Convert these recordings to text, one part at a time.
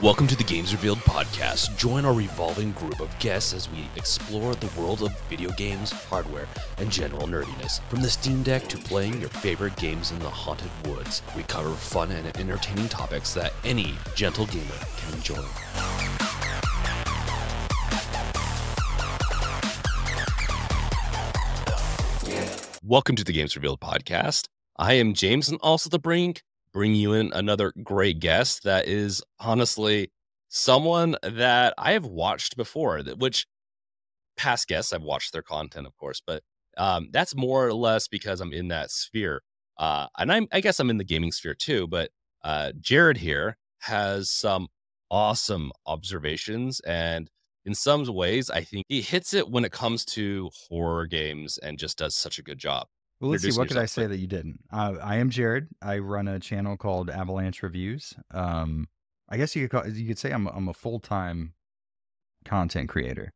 Welcome to the Games Revealed podcast. Join our revolving group of guests as we explore the world of video games, hardware, and general nerdiness. From the Steam Deck to playing your favorite games in the haunted woods, we cover fun and entertaining topics that any gentle gamer can enjoy. Welcome to the Games Revealed podcast. I am James and also the Brink. Bring you in another great guest that is honestly someone that I have watched before, which past guests, I've watched their content, of course, but that's more or less because I'm in that sphere. And I guess I'm in the gaming sphere too, but Jared here has some awesome observations. And in some ways, I think he hits it when it comes to horror games and just does such a good job. Well, let's see. Introducing What could I yourself, say but that you didn't? I am Jared. I run a channel called Avalanche Reviews. I guess you could say I'm a full-time content creator,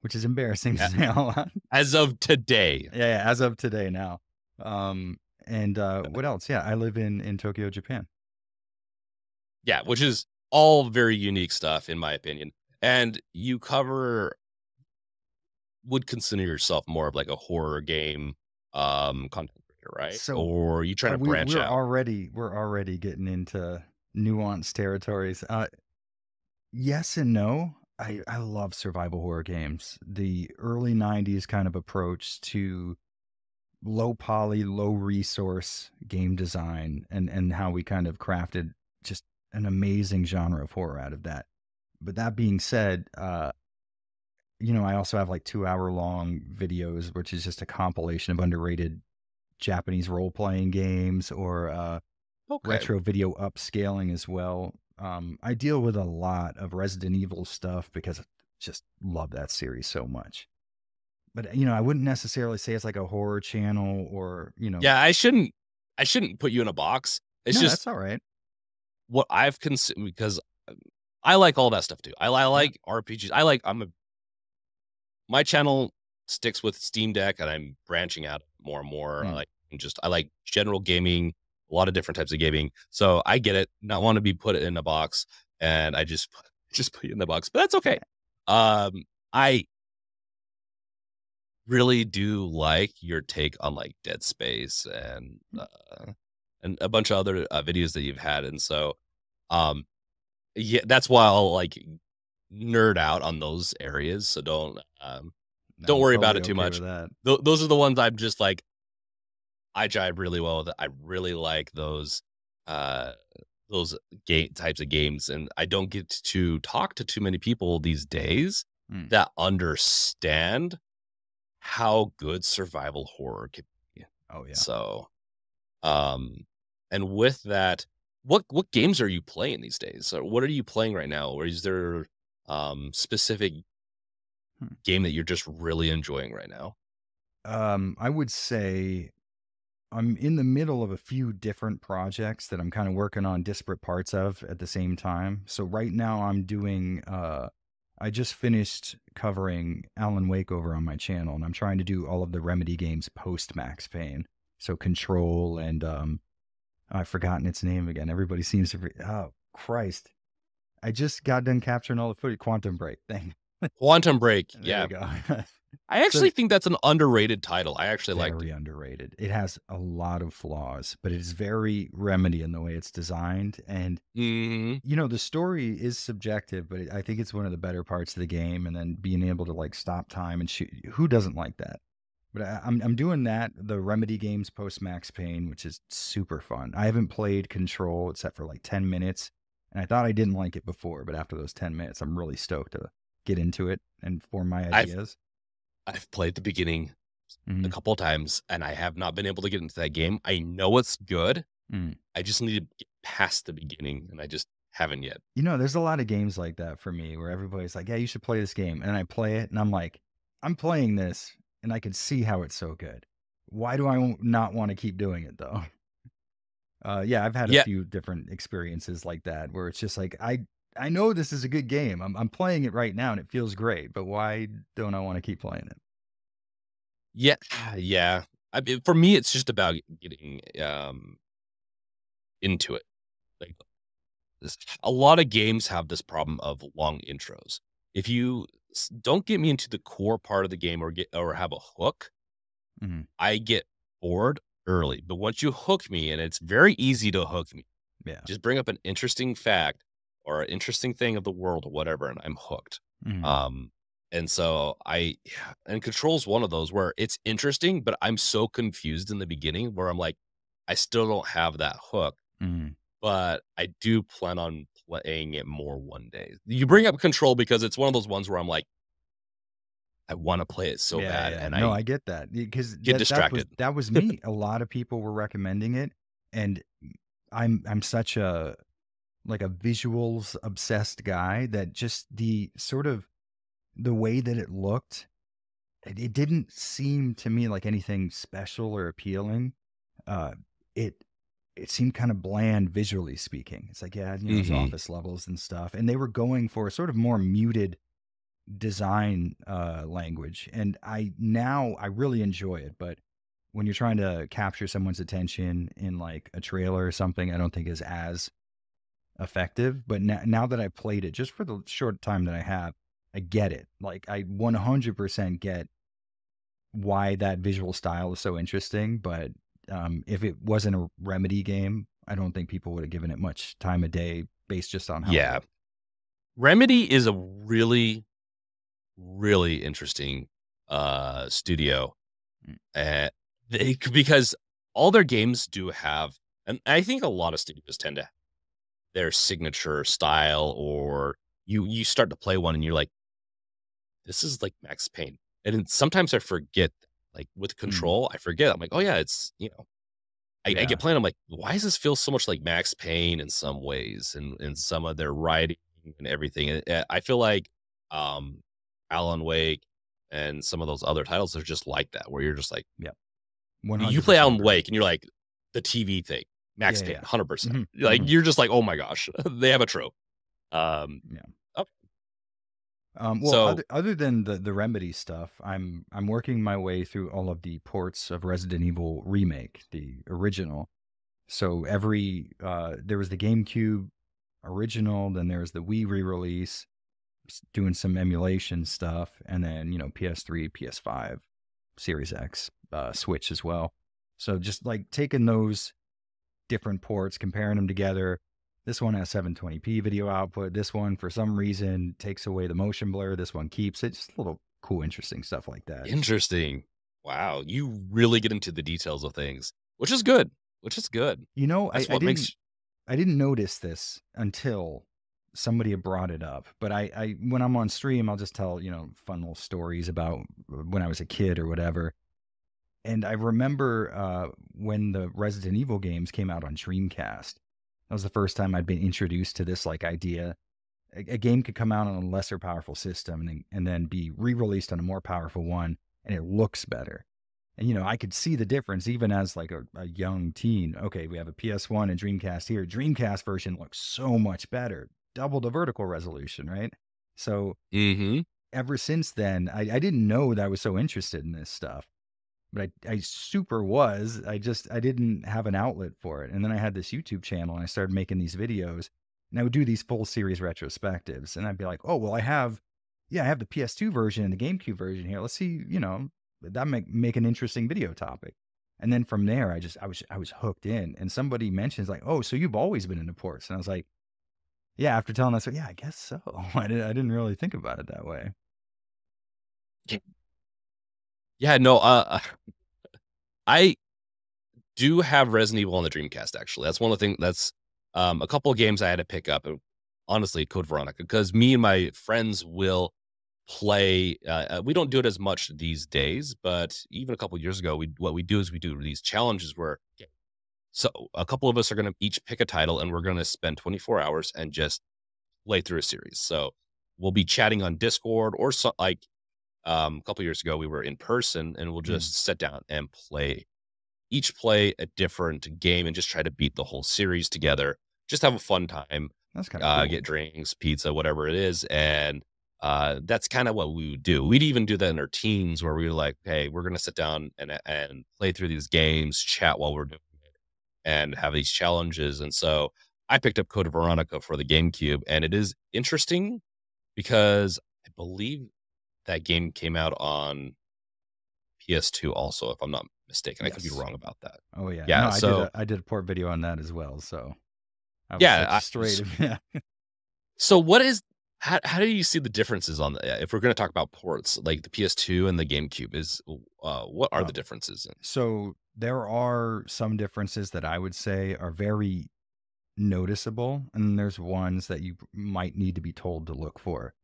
which is embarrassing to say out loud. as of today. Yeah, as of today now. And what else? Yeah, I live in Tokyo, Japan. Yeah, which is all very unique stuff, in my opinion. And you would consider yourself more of like a horror game content creator, right? So Or are you trying to branch we're out? already getting into nuanced territories. Yes and no. I love survival horror games. The early 90s kind of approach to low poly, low resource game design and how we kind of crafted just an amazing genre of horror out of that. But that being said, I also have like 2 hour long videos, which is just a compilation of underrated Japanese role playing games or Okay. retro video upscaling as well. I deal with a lot of Resident Evil stuff because I just love that series so much. But I wouldn't necessarily say it's like a horror channel or Yeah, I shouldn't put you in a box. It's No, just that's all right. what I've consumed because I like all that stuff too. I like RPGs. My channel sticks with Steam Deck and I'm branching out more and more. I like general gaming, a lot of different types of gaming. So I get it, not want to be put in a box, and I just put you in the box, but that's okay. I really do like your take on like Dead Space and a bunch of other videos that you've had, and so yeah, that's why I'll like nerd out on those areas. So don't I'm worry about totally it too okay much. with that. Those are the ones I'm just like I jive really well with. I really like uh those game types of games, and I don't get to talk to too many people these days Mm. that understand how good survival horror can be. Oh yeah. So, and with that, what games are you playing these days? Or what are you playing right now? Or is there specific Hmm. game that you're just really enjoying right now? I would say I'm in the middle of a few different projects that I'm kind of working on disparate parts of at the same time. So right now I'm doing I just finished covering Alan Wake over on my channel, and I'm trying to do all of the Remedy games post Max Payne. So Control and I've forgotten its name again. Everybody seems to oh Christ. I just got done capturing all the footage. Quantum Break thing. Quantum Break, There yeah. we go. I actually think that's an underrated title. I actually liked Very it. underrated. It has a lot of flaws, but it is very Remedy in the way it's designed. And Mhm. the story is subjective, but I think it's one of the better parts of the game. And then being able to like stop time and shoot. Who doesn't like that? But I'm doing that, the Remedy games post Max Payne, which is super fun. I haven't played Control except for like 10 minutes, and I thought I didn't like it before, but after those 10 minutes, I'm really stoked to get into it and form my ideas. I've played the beginning a Mhm. couple of times, and I have not been able to get into that game. I know it's good. Mm. I just need to get past the beginning, and I just haven't yet. There's a lot of games like that for me where everybody's like, yeah, you should play this game. And I play it and I'm like, I'm playing this and I can see how it's so good. Why do I not want to keep doing it though? Yeah, I've had a Yeah, few different experiences like that where it's just like, I know this is a good game. I'm playing it right now and it feels great, but why don't I want to keep playing it? yeah, yeah. For me, it's just about getting into it. Like a lot of games have this problem of long intros. If you don't get me into the core part of the game or have a hook, Mhm. I get bored early. But once you hook me, and it's very easy to hook me, Yeah. just bring up an interesting fact or an interesting thing of the world or whatever, and I'm hooked. Mhm. Um, and so yeah, and Control's one of those where it's interesting, but I'm so confused in the beginning where I'm like, I still don't have that hook, Mhm. but I do plan on playing it more one day. You bring up Control because it's one of those ones where I'm like, I want to play it so Yeah, bad, yeah. and No, I I get that because get that was distracted. that was me. A lot of people were recommending it, and I'm such a like a visuals obsessed guy that just the sort of the way that it looked, it didn't seem to me like anything special or appealing. Uh, it it seemed kind of bland visually speaking. It's like, yeah, it's Hmm. office levels and stuff, and they were going for a sort of more muted design language, and I really enjoy it. But when you're trying to capture someone's attention in like a trailer or something, I don't think is as effective. But now that I played it just for the short time that I have, I get it. Like I 100% get why that visual style is so interesting. But if it wasn't a Remedy game, I don't think people would have given it much time of day based just on how it Yeah, looked. Remedy is a really interesting studio. Mm. Because all their games do have, and I think a lot of studios tend to their signature style, or you start to play one and you're like, this is like Max Payne. And then sometimes I forget, like with Mm. Control, I forget. I'm like, oh yeah, it's I Yeah. get playing. I'm like, why does this feel so much like Max Payne in some ways, and in some of their writing and everything? And I feel like um, Alan Wake and some of those other titles are just like that, where you're just like, Yep. you play 100% Alan agree. Wake and you're like, the TV thing, Max Yeah, Payne, yeah. 100%. Mhm, Like mhm, you're just like, oh my gosh, they have a trope. Um, yeah. okay. Well, So other than the Remedy stuff, I'm working my way through all of the ports of Resident Evil Remake, the original. So there was the GameCube original, then there was the Wii re-release, doing some emulation stuff, and then PS3, PS5, Series X, Switch as well. So just like taking those different ports, comparing them together. This one has 720p video output. This one, for some reason, takes away the motion blur. This one keeps it. Just a little cool, interesting stuff like that. interesting. Wow, you really get into the details of things, which is good. Which is good. You know, That's what makes. I didn't notice this until somebody had brought it up. But I when I'm on stream, I'll just tell fun little stories about when I was a kid or whatever. And I remember when the Resident Evil games came out on Dreamcast. That was the first time I'd been introduced to this like idea. A game could come out on a lesser powerful system and then be re-released on a more powerful one, and it looks better. And I could see the difference even as like a young teen. Okay, we have a PS1 and Dreamcast here. Dreamcast version looks so much better, double the vertical resolution, right? So Hmm. ever since then, I didn't know that I was so interested in this stuff, but I super was. I didn't have an outlet for it. And then I had this YouTube channel and I started making these videos, and I would do these full series retrospectives. And I'd be like, oh, well, I have the PS2 version and the GameCube version here. Let's see, that make an interesting video topic. And then from there, I was hooked in. And somebody mentions like, oh, so you've always been into ports. And I was like, yeah, after telling us, yeah, I guess so. I didn't really think about it that way. Yeah, no, I do have Resident Evil on the Dreamcast, actually. That's one of the things that's a couple of games I had to pick up. And honestly, Code Veronica, because me and my friends will play. We don't do it as much these days, but even a couple of years ago, what we do is we do these challenges where so a couple of us are going to each pick a title, and we're going to spend 24 hours and just play through a series. So we'll be chatting on Discord or so, like a couple years ago, we were in person, and we'll Mm, just sit down and play a different game and just try to beat the whole series together. Just have a fun time, that's kind of cool. get drinks, pizza, whatever it is. And that's kind of what we would do. We'd even do that in our teens where we were like, hey, we're going to sit down and play through these games, chat while we're doing it, and have these challenges. And so I picked up Code Veronica for the GameCube, and it is interesting because I believe that game came out on PS2 also, if I'm not mistaken. I could be Yes. wrong about that. Oh yeah. No, Yeah, so I did a port video on that as well. So I was yeah, such a straight. Yeah. so what is how do you see the differences on the if we're going to talk about ports like the PS2 and the GameCube is what are Uh, the differences in? so there are some differences that I would say are very noticeable, and there's ones that you might need to be told to look for.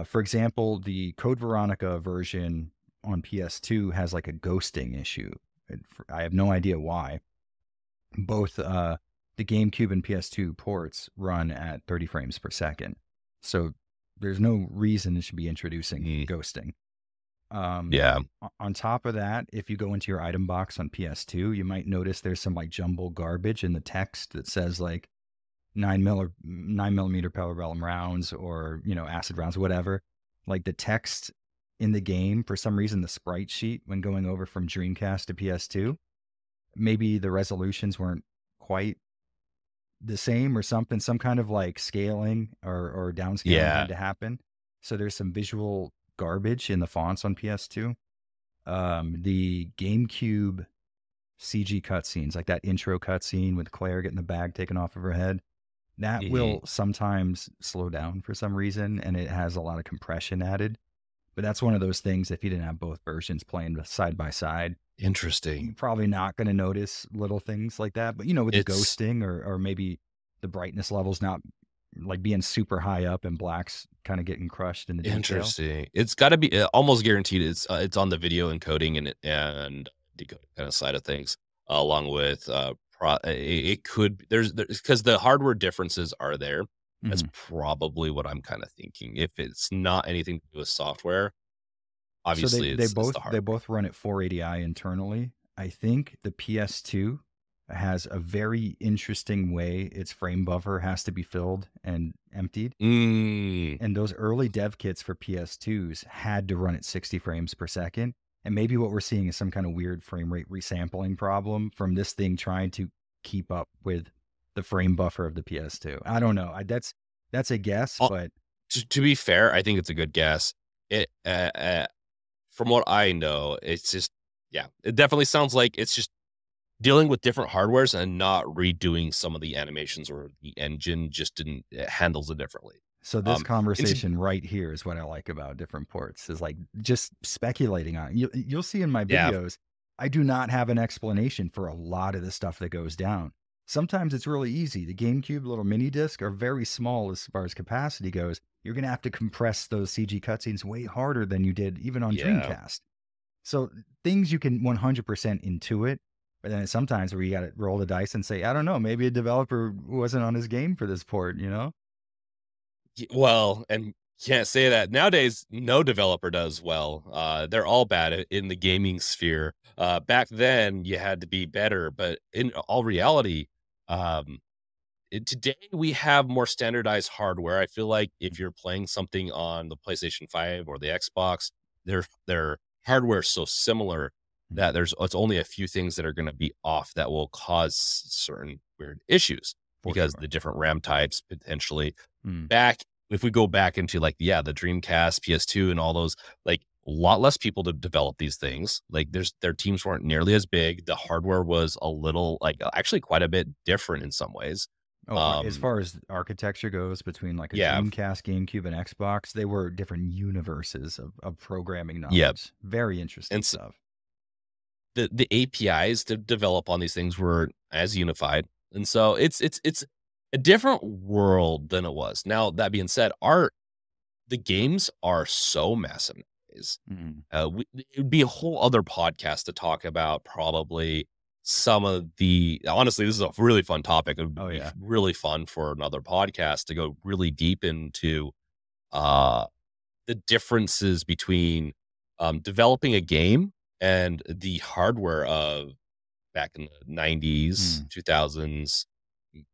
For example, the Code Veronica version on PS2 has like a ghosting issue. I have no idea why. Both the GameCube and PS2 ports run at 30 frames per second. So there's no reason it should be introducing Mm, ghosting. yeah. On top of that, if you go into your item box on PS2, you might notice there's some like jumble garbage in the text that says like 9 millimeter parabellum rounds or, acid rounds, whatever. Like the text in the game, for some reason, the sprite sheet when going over from Dreamcast to PS2, maybe the resolutions weren't quite the same or something. Some kind of like scaling or downscaling Yeah. had to happen. So there's some visual garbage in the fonts on PS2. The GameCube CG cutscenes, like that intro cutscene with Claire getting the bag taken off of her head, that Mhm. will sometimes slow down for some reason, and it has a lot of compression added. But that's one of those things, if you didn't have both versions playing side by side, you're Interesting. probably not going to notice little things like that. But, with the It's ghosting or maybe the brightness levels not like being super high up and blacks kind of getting crushed in the detail. interesting. It's got to be almost guaranteed. It's on the video encoding and decoding kind of side of things, along with it could there's because the hardware differences are there. That's Hmm. probably what I'm kind of thinking. If it's not anything to do with software, So they obviously they it's both the they hardware. both run at 480i internally. I think the PS2 has a very interesting way its frame buffer has to be filled and emptied. Mm, And those early dev kits for PS2s had to run at 60 frames per second. And maybe what we're seeing is some kind of weird frame rate resampling problem from this thing trying to keep up with the frame buffer of the PS2. I don't know. That's a guess, uh, but to be fair, I think it's a good guess. It from what I know, it's just yeah, it definitely sounds like it's just dealing with different hardwares and not redoing some of the animations or the engine just didn't it handles it differently. so this Um, into conversation right here is what I like about different ports is like just speculating on it. You'll see in my yeah, videos, I do not have an explanation for a lot of the stuff that goes down. Sometimes it's really easy. The GameCube little mini disc are very small as far as capacity goes. You're going to have to compress those CG cutscenes way harder than you did even on yeah. Dreamcast. So things you can 100% intuit, but then sometimes where you got to roll the dice and say, I don't know, maybe a developer wasn't on his game for this port. Well, and can't say that nowadays. No developer does well. They're all bad in the gaming sphere. Back then, you had to be better, but in all reality, um, today we have more standardized hardware. I feel like if you're playing something on the PlayStation 5 or the Xbox, their hardware is so similar Mm. that it's only a few things that are going to be off that will cause certain weird issues For because sure. the different RAM types potentially Mm. back if we go back into like the Dreamcast, PS2 and all those like a lot less people to develop these things. Like their teams weren't nearly as big. The hardware was a little like actually quite a bit different in some ways. Oh, as Um, far as architecture goes, between like a yeah, Dreamcast, GameCube, and Xbox, they were different universes of programming yep. knowledge. Very interesting And so stuff. the APIs to develop on these things were as unified. And so it's a different world than it was. Now, that being said, the games are so massive nowadays. Mm. It would be a whole other podcast to talk about probably some of the honestly, this is a really fun topic. It Oh would be yeah. really fun for another podcast to go really deep into uh the differences between developing a game and the hardware of back in the 90s, Mm. 2000s,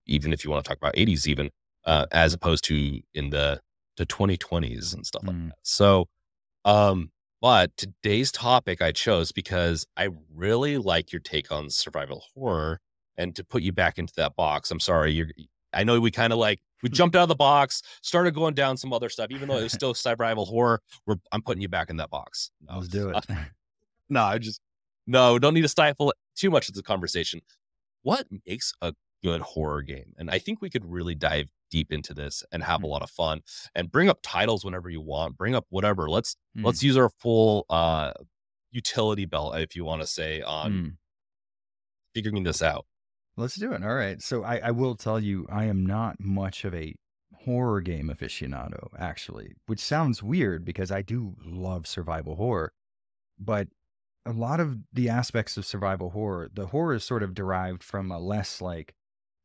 even if you want to talk about 80s even, as opposed to in the 2020s and stuff like Mm. that. So, um, but today's topic I chose because I really like your take on survival horror and to put you back into that box. I'm sorry, I know we kind of like we jumped out of the box, started going down some other stuff, even though it was still survival horror. I'm putting you back in that box. No, Let's do it. no, no, don't need to stifle it too much of the conversation. What makes a good horror game? And I think we could really dive deep into this and have a lot of fun and bring up titles whenever you want. Bring up whatever. Let's use our full utility belt, if you want to say, on figuring this out. Let's do it. All right. So I will tell you, I am not much of a horror game aficionado, actually, which sounds weird because I do love survival horror. But a lot of the aspects of survival horror, the horror is sort of derived from a less like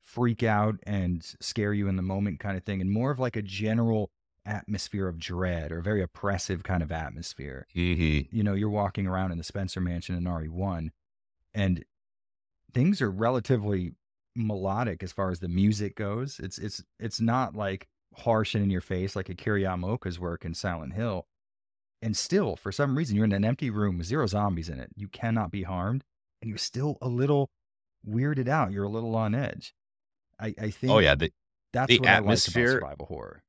freak out and scare you in the moment kind of thing, and more of like a general atmosphere of dread or very oppressive kind of atmosphere. You know, you're walking around in the Spencer Mansion in RE1, and things are relatively melodic as far as the music goes. It's not like harsh and in your face like a Kiryamoka's work in Silent Hill. And still, for some reason, you're in an empty room with 0 zombies in it. You cannot be harmed, and you're still a little weirded out. You're a little on edge. I Oh think yeah, that's the what I like about atmosphere survival horror.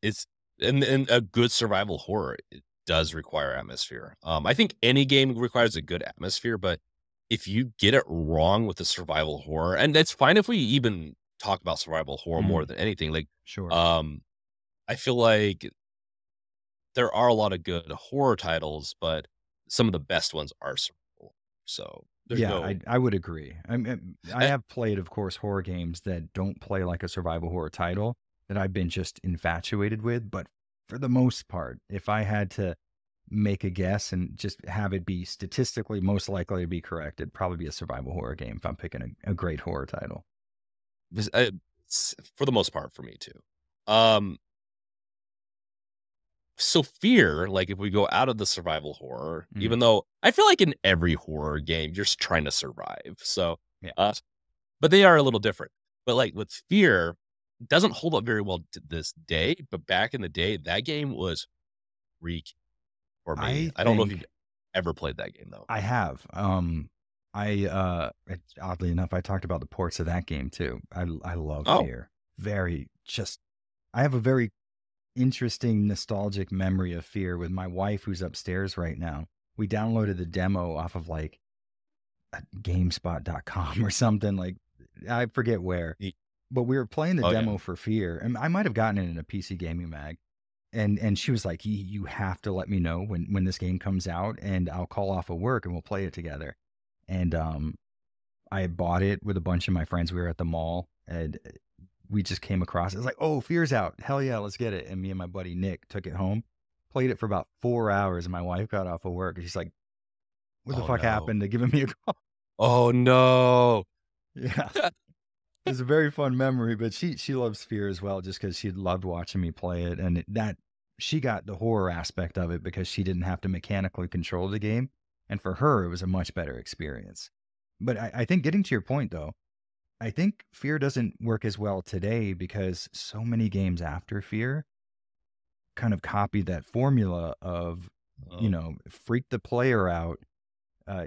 is and a good survival horror, it does require atmosphere. I think any game requires a good atmosphere, but if you get it wrong with the survival horror, and that's fine if we even talk about survival horror more than anything. Like, Sure. I feel like there are a lot of good horror titles, but some of the best ones are survival. So there's Yeah, no I would agree. I eh, have played, of course, horror games that don't play like a survival horror title that I've been just infatuated with. But for the most part, if I had to make a guess and just have it be statistically most likely to be correct, it'd probably be a survival horror game if I'm picking a great horror title. for the most part for me too. Um, So fear, like if we go out of the survival horror, Mm, even though I feel like in every horror game, you're just trying to survive. So, yeah. uh, but they are a little different. But like with fear, it doesn't hold up very well to this day. But back in the day, that game was freak for me. I I don't know if you've think ever played that game though. I have. Oddly enough, I talked about the ports of that game too. I love Oh, Fear. Very just I have a very interesting nostalgic memory of Fear with my wife who's upstairs right now. We downloaded the demo off of like gamespot.com or something like I forget where. ye- But we were playing the oh yeah. demo for Fear, and I might have gotten it in a PC gaming mag. And she was like, You have to let me know when this game comes out, and I'll call off of work and we'll play it together." And I bought it with a bunch of my friends. We were at the mall, and we just came across it. It was like, "Oh, Fear's out. Hell yeah, let's get it." And me and my buddy Nick took it home, played it for about 4 hours, and my wife got off of work, and she's like, "What the Oh fuck no. happened to giving me a call?" Oh no. Yeah. It's a very fun memory, but she loves Fear as well, just because she loved watching me play it, and that she got the horror aspect of it because she didn't have to mechanically control the game, and for her, it was a much better experience. But I think getting to your point though, I think Fear doesn't work as well today because so many games after Fear kind of copied that formula of, Oh. freak the player out. uh,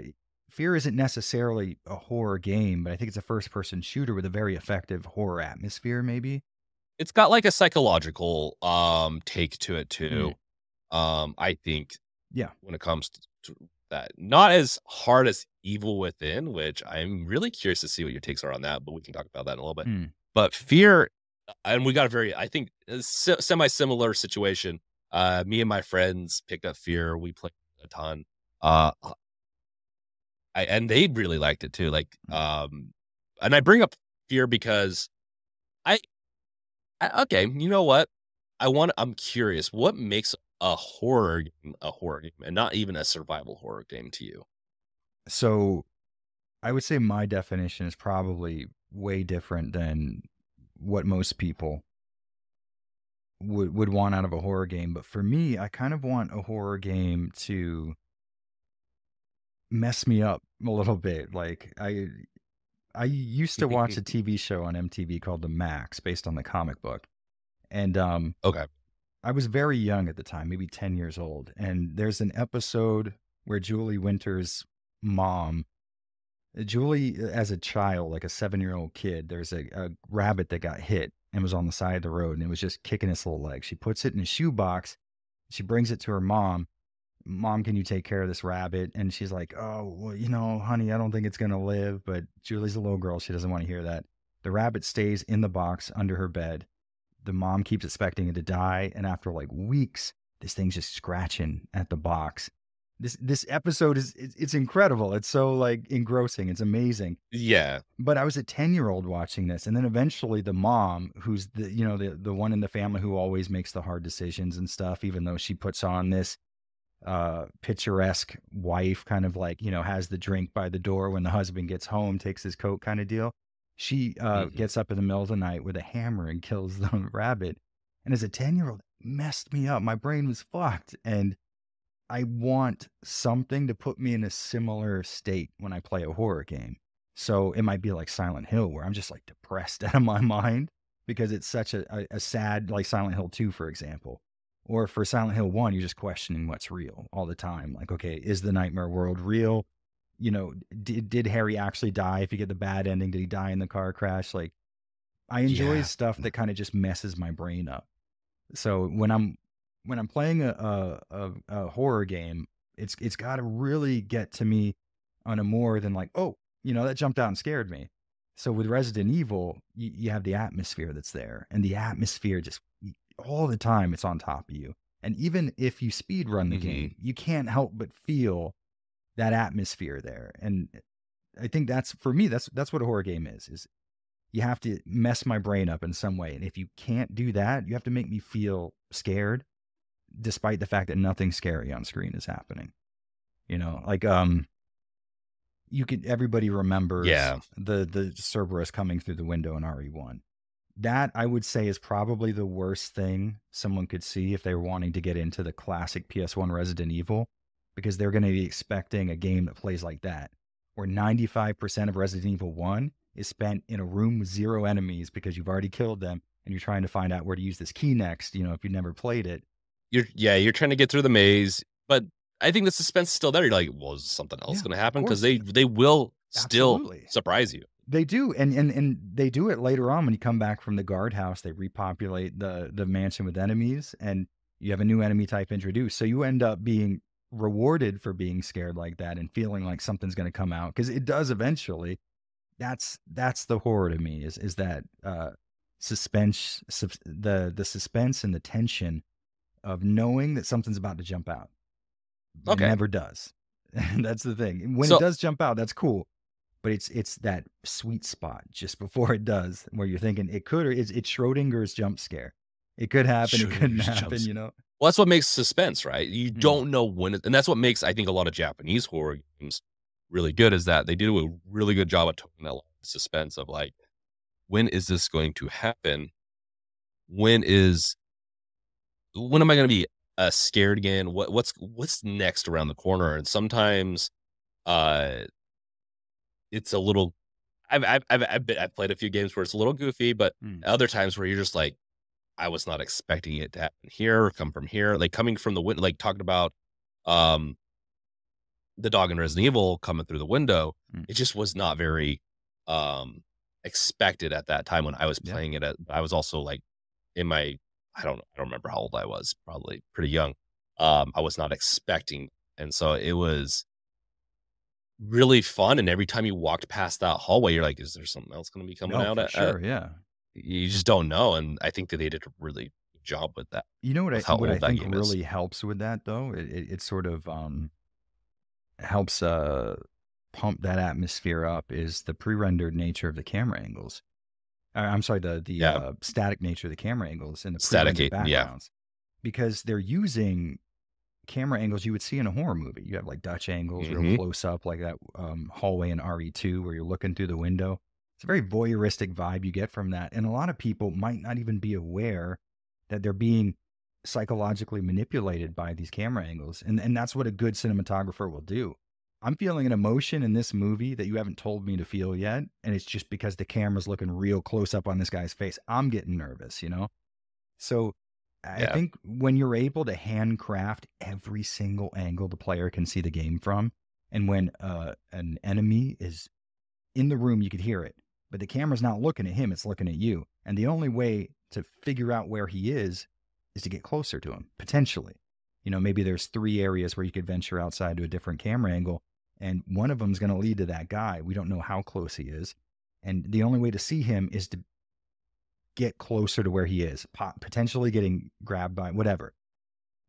Fear isn't necessarily a horror game, but I think it's a first person shooter with a very effective horror atmosphere, maybe. It's got like a psychological take to it Mm, too. I think yeah. when it comes to that. Not as hard as Evil Within, which I'm really curious to see what your takes are on that, but we can talk about that in a little bit. Mm. But Fear, and we got a very, I think, semi similar situation. Me and my friends picked up Fear. We played a ton. And they really liked it too. Like, Mm. and I bring up Fear because I, okay, you know what? I'm curious. What makes a horror game and not even a survival horror game to you? So I would say my definition is probably way different than what most people would want out of a horror game. But for me, I kind of want a horror game to mess me up a little bit. Like I used to watch a TV show on MTV called The Max based on the comic book. And Okay. I was very young at the time, maybe 10 years old. And there's an episode where Julie Winter's mom Julie, as a child, like a 7-year-old kid, there's a rabbit that got hit and was on the side of the road and it was just kicking its little leg. She puts it in a shoebox. She brings it to her mom. Mom, can you take care of this rabbit? And she's like, oh, well, honey, I don't think it's going to live. But Julie's a little girl. She doesn't want to hear that. The rabbit stays in the box under her bed. The mom keeps expecting it to die. And after like weeks, this thing's just scratching at the box. This episode it's incredible. It's so like engrossing. It's amazing. Yeah. But I was a 10-year-old watching this, and then eventually the mom, who's the one in the family who always makes the hard decisions and stuff, even though she puts on this picturesque wife, kind of like, has the drink by the door when the husband gets home, takes his coat kind of deal. She Mhm. gets up in the middle of the night with a hammer and kills the rabbit. And as a 10-year-old, it messed me up. My brain was fucked. And I want something to put me in a similar state when I play a horror game. So it might be like Silent Hill, where I'm just like depressed out of my mind because it's such a sad, like Silent Hill 2, for example. Or for Silent Hill 1, you're just questioning what's real all the time. Like, okay, is the nightmare world real? Did Harry actually die? If you get the bad ending, did he die in the car crash? Like, I enjoy Yeah. stuff that kind of just messes my brain up. So when I'm playing a horror game, it's got to really get to me on a more than like, oh, that jumped out and scared me. So with Resident Evil, you have the atmosphere that's there, and the atmosphere just all the time it's on top of you. And even if you speed run the Mhm. game, you can't help but feel that atmosphere there. And I think that's for me, that's what a horror game is you have to mess my brain up in some way. And if you can't do that, you have to make me feel scared despite the fact that nothing scary on screen is happening. Like everybody remembers Yeah. the Cerberus coming through the window in RE1. That I would say is probably the worst thing someone could see if they were wanting to get into the classic PS1 Resident Evil, because they're going to be expecting a game that plays like that, where 95% of Resident Evil 1 is spent in a room with zero enemies because you've already killed them and you're trying to find out where to use this key next, if you've never played it. You're trying to get through the maze, but I think the suspense is still there. You're like, "Well, is something else Yeah, gonna of happen?" Because course. they will still Absolutely. surprise you. They do, and they do it later on when you come back from the guardhouse. They repopulate the mansion with enemies, and you have a new enemy type introduced. So you end up being rewarded for being scared like that and feeling like something's going to come out, because it does eventually. That's the horror to me, is that the suspense and the tension of knowing that something's about to jump out, but it Okay. never does. That's the thing. When it So does jump out, that's cool, but it's that sweet spot just before it does, where you're thinking it could, or it's Schrodinger's jump scare. It could happen, it couldn't Schrodinger's happen, jumps. you know? Well, that's what makes suspense, right? You Mm. don't know when it and that's what makes, I think, a lot of Japanese horror games really good is that they do a really good job of toning that line of suspense of, like, when is this going to happen? When is when am I gonna be, scared again? What's next around the corner? And sometimes, uh, it's a little I've played a few games where it's a little goofy, but Mm. other times where you're just like, "I was not expecting it to happen here or come from here." Like, coming from the window, like, talking about, um, the dog in Resident Evil coming through the window, Mm. it just was not very, expected at that time when I was Yeah. playing it I was also, like, in my I don't remember how old I was, probably pretty young. I was not expecting, and so it was really fun, and every time you walked past that hallway, you're like, "Is there something else gonna be coming No, out for at" sure, yeah. you just don't know, and I think that they did a really good job with that, You know with how what I old that think game is. really helps with that though? It sort of, helps, pump that atmosphere up, is the pre-rendered nature of the camera angles. I'm sorry, the Yeah, static nature of the camera angles and the static pre-rendered it yeah. backgrounds, because they're using camera angles you would see in a horror movie. You have like Dutch angles, real Mhm. close up, like that hallway in RE2 where you're looking through the window. It's a very voyeuristic vibe you get from that. And a lot of people might not even be aware that they're being psychologically manipulated by these camera angles. And that's what a good cinematographer will do. I'm feeling an emotion in this movie that you haven't told me to feel yet. And it's just because the camera's looking real close up on this guy's face. I'm getting nervous. So I Yeah. think when you're able to handcraft every single angle the player can see the game from, and when an enemy is in the room, you could hear it, but the camera's not looking at him, it's looking at you. And the only way to figure out where he is to get closer to him, potentially. Maybe there's 3 areas where you could venture outside to a different camera angle, and one of them is going to lead to that guy. We don't know how close he is. And the only way to see him is to get closer to where he is, potentially getting grabbed by whatever.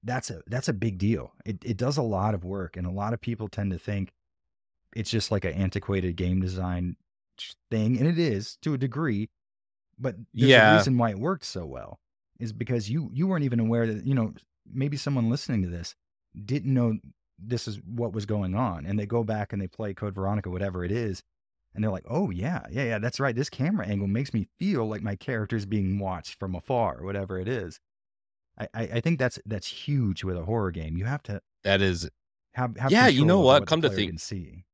That's a big deal. It does a lot of work, and a lot of people tend to think it's just like an antiquated game design thing, and it is to a degree, but there's a Yeah, reason why it worked so well, is because you weren't even aware that, maybe someone listening to this didn't know this is what was going on, and they go back and they play Code Veronica, whatever it is, and they're like, oh yeah, that's right, this camera angle makes me feel like my character's being watched from afar, whatever it is. I think that's huge with a horror game. You have to that is. have Yeah, you know control over what? what the player can see.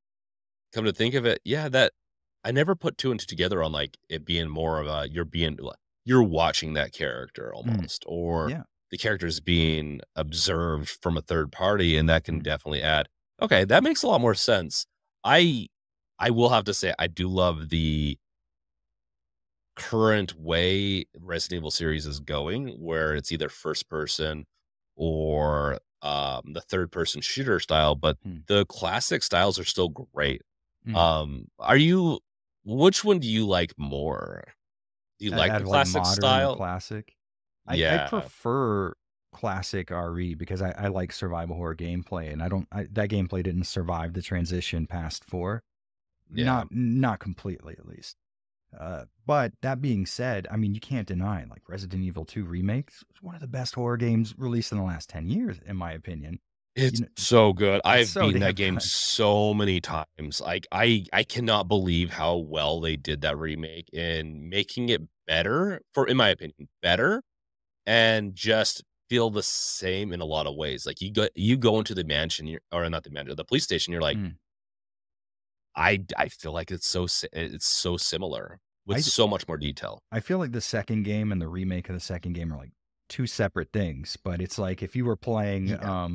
Come to think of it, yeah, that I never put 2 and 2 together on, like, it being more of a you're watching that character Mm, almost, or yeah. the character is being observed from a third party, and that can Mm, definitely add. Okay, that makes a lot more sense. I I will have to say, I do love the current way Resident Evil series is going, where it's either first person or, the third person shooter style, but mm. the classic styles are still great. Mm. Are you which one do you like more? Do you like Out the of like classic modern or style? classic, I Yeah, prefer classic RE because I like survival horror gameplay, and that gameplay didn't survive the transition past 4. yeah. Not completely, at least. But that being said, I mean, you can't deny, like, Resident Evil 2 Remake is one of the best horror games released in the last 10 years, in my opinion. You It's know, so good. it's I've so beaten damn that game good. so many times. Like, I cannot believe how well they did that remake and making it better for in my opinion, better and just feel the same in a lot of ways. Like, you go into the mansion, or not the mansion, the police station, you're like, Mm. I feel like it's so similar with I so much more detail. I feel like the second game and the remake of the second game are like 2 separate things, but it's like if you were playing Yeah.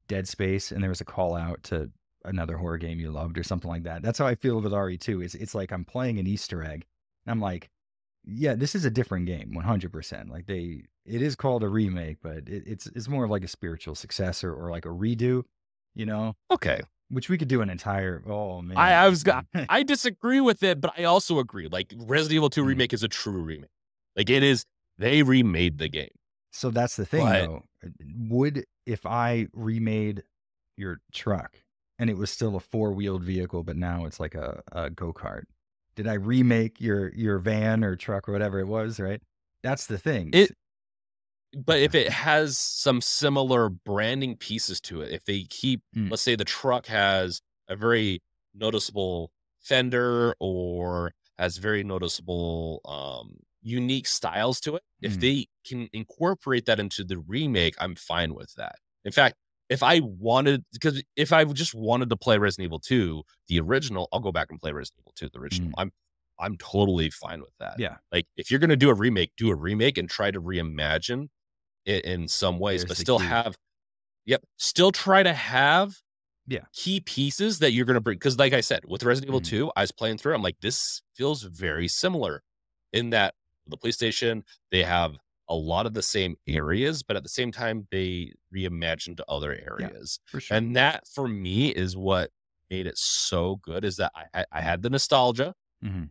Dead Space and there was a call out to another horror game you loved or something like that. That's how I feel with RE2. It's like I'm playing an Easter egg. And I'm like, yeah, this is a different game, 100%. Like, it is called a remake, but it's more of like a spiritual successor or like a redo, you know, Okay. which we could do an entire, oh I man. I was go I disagree with it, but I also agree. Like, Resident Evil 2 Mm. remake is a true remake. Like, it is they remade the game. So that's the thing, But though. Would if I remade your truck and it was still a 4-wheeled vehicle, but now it's like a go-kart? Did I remake your van or truck or whatever it was, right? That's the thing. it but if it has some similar branding pieces to it, if they keep, Mm, let's say the truck has a very noticeable fender or has very noticeable, unique styles to it, if mm, they can incorporate that into the remake, I'm fine with that. In fact, if I just wanted to play Resident Evil 2, the original, I'll go back and play Resident Evil 2, the original. mm. I'm totally fine with that. Yeah, Like, if you're gonna do a remake and try to reimagine it in some ways, there's but the still key. have still try to have Yeah. key pieces that you're gonna bring. Because, like I said, with Resident Evil Mm, 2, I was playing through, I'm like, "This feels very similar," in that the PlayStation, they have a lot of the same areas, but at the same time, they reimagined other yeah, areas, for sure. and that, for me, is what made it so good, is that I had the nostalgia, Mhm.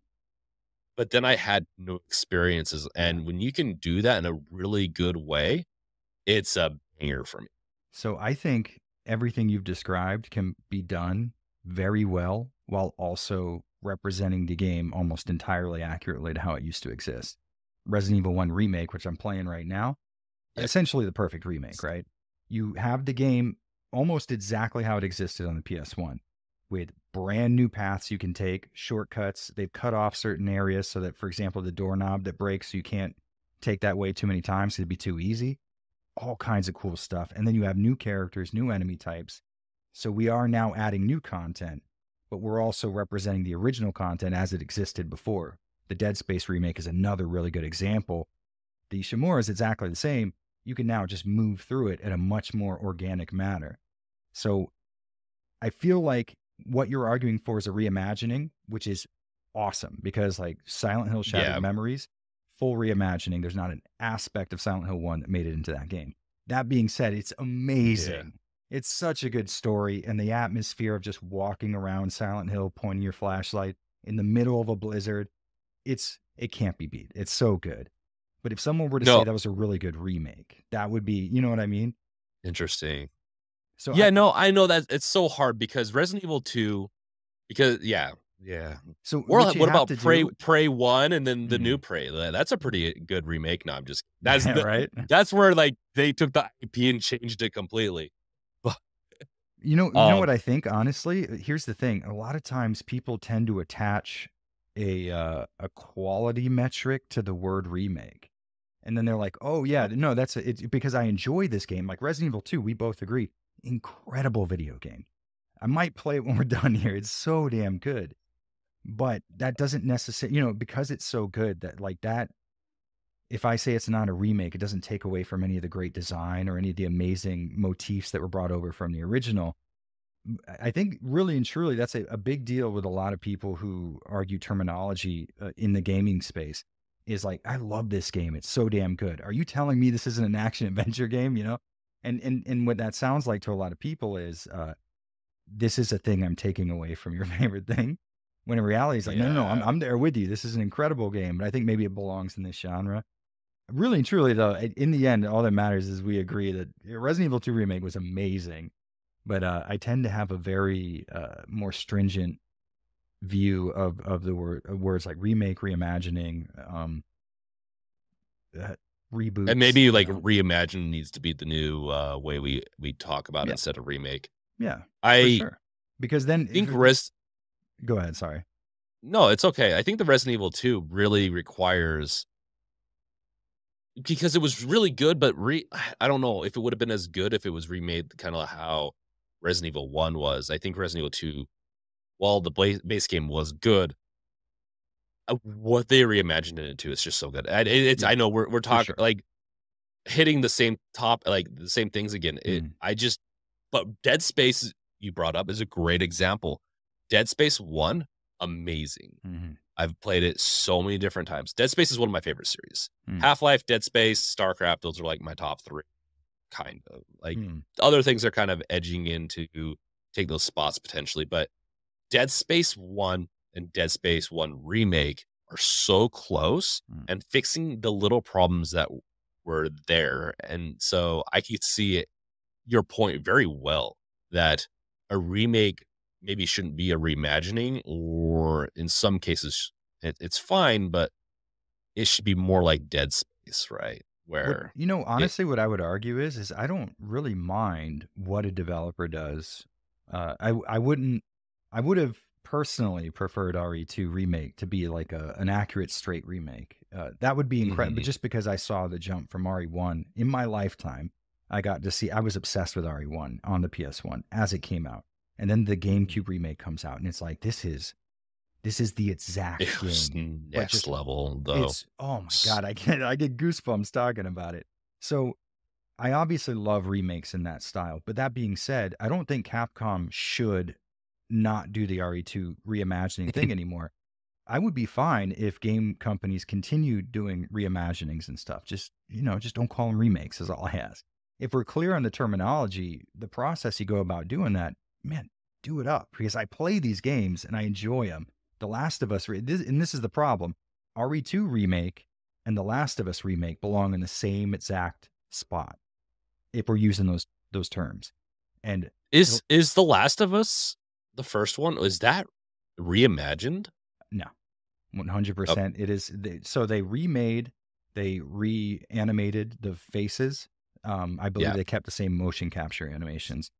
but then I had new experiences, Yeah. and when you can do that in a really good way, it's a banger for me. So I think everything you've described can be done very well while also representing the game almost entirely accurately to how it used to exist. Resident Evil 1 Remake, which I'm playing right now, Yep. essentially the perfect remake, right? You have the game almost exactly how it existed on the PS1 with brand new paths you can take, shortcuts. They've cut off certain areas so that, for example, the doorknob that breaks, you can't take that way too many times. It'd be too easy. All kinds of cool stuff. And then you have new characters, new enemy types. So we are now adding new content, but we're also representing the original content as it existed before. The Dead Space remake is another really good example. The Ishimura is exactly the same. You can now just move through it in a much more organic manner. So I feel like what you're arguing for is a reimagining, which is awesome because like Silent Hill Shattered Yeah. Memories, full reimagining. There's not an aspect of Silent Hill 1 that made it into that game. That being said, it's Yeah. amazing. It's such a good story, and the atmosphere of just walking around Silent Hill, pointing your flashlight in the middle of a blizzard, it can't be beat. It's so good. But if someone were to say No, that was a really good remake, that would be, you know what I mean? interesting. So Yeah, no, I know that it's so hard because Resident Evil 2 because yeah. so Or what you what have about to do, Prey 1 and then the new Mhm. Prey? That's a pretty good remake. No, I'm just Yeah, right? that's where like they took the IP and changed it completely. But You know um what I think, honestly? Here's the thing. A lot of times people tend to attach a quality metric to the word remake. And then they're like, "Oh yeah, no, it's because I enjoy this game." Like Resident Evil 2, we both agree, incredible video game. I might play it when we're done here. It's so damn good. But that doesn't necessarily, because it's so good that like that if I say it's not a remake, it doesn't take away from any of the great design or any of the amazing motifs that were brought over from the original. I think really and truly that's a big deal with a lot of people who argue terminology in the gaming space is like, I love this game. It's so damn good. Are you telling me this isn't an action adventure game? And what that sounds like to a lot of people is this is a thing I'm taking away from your favorite thing. When in reality, it's like, no, no, no, yeah. I'm there with you. This is an incredible game, but I think maybe it belongs in this genre. Really and truly, though, in the end, all that matters is we agree that Resident Evil 2 Remake was amazing. But I tend to have a very more stringent view of the words like remake, reimagining, uh, And reboots. maybe like reimagine needs to be the new way we talk about it Yeah, instead of remake. yeah, for I sure. Because then, think go ahead. Sorry. no, it's okay. I think the Resident Evil 2 really requires because it was really good, but I don't know if it would have been as good if it was remade kind of how Resident Evil 1 was. I think Resident Evil 2, while the base game was good, what they reimagined it into is just so good. Yeah, I know we're for talking sure. like hitting the same like the same things again. Mm, But Dead Space you brought up is a great example. Dead Space 1, amazing. hmm I've played it so many different times. Dead Space is one of my favorite series. mm, Half-Life, Dead Space, StarCraft, those are like my top 3, kind of. Like mm, other things are kind of edging in to take those spots potentially, but Dead Space 1 and Dead Space 1 Remake are so close mm. and fixing the little problems that were there. And so I could see it, your point very well that a remake maybe shouldn't be a reimagining, or in some cases it's fine, but it should be more like Dead Space, right? Where it, Honestly, what I would argue is I don't really mind what a developer does. I wouldn't. I would have personally preferred RE2 remake to be like an accurate straight remake. That would be incredible. But mhm, just because I saw the jump from RE1 in my lifetime, I got to see. I was obsessed with RE1 on the PS1 as it came out, and then the mhm. GameCube remake comes out, and it's like this is the exact It was game, but next just level though. it's oh my S- god, I get goosebumps talking about it. So I obviously love remakes in that style, but that being said, I don't think Capcom should not do the RE2 reimagining thing anymore. I would be fine if game companies continued doing reimaginings and stuff. Just don't call them remakes is all I ask. If we're clear on the terminology, the process you go about doing that, man, do it up because I play these games and I enjoy them. The Last of Us, and this is the problem. RE2 remake and The Last of Us remake belong in the same exact spot if we're using those terms. And is The Last of Us the first one? Is that reimagined? no, Oh, 100%. It is. So they reanimated the faces. I believe yeah. they kept the same motion capture animations.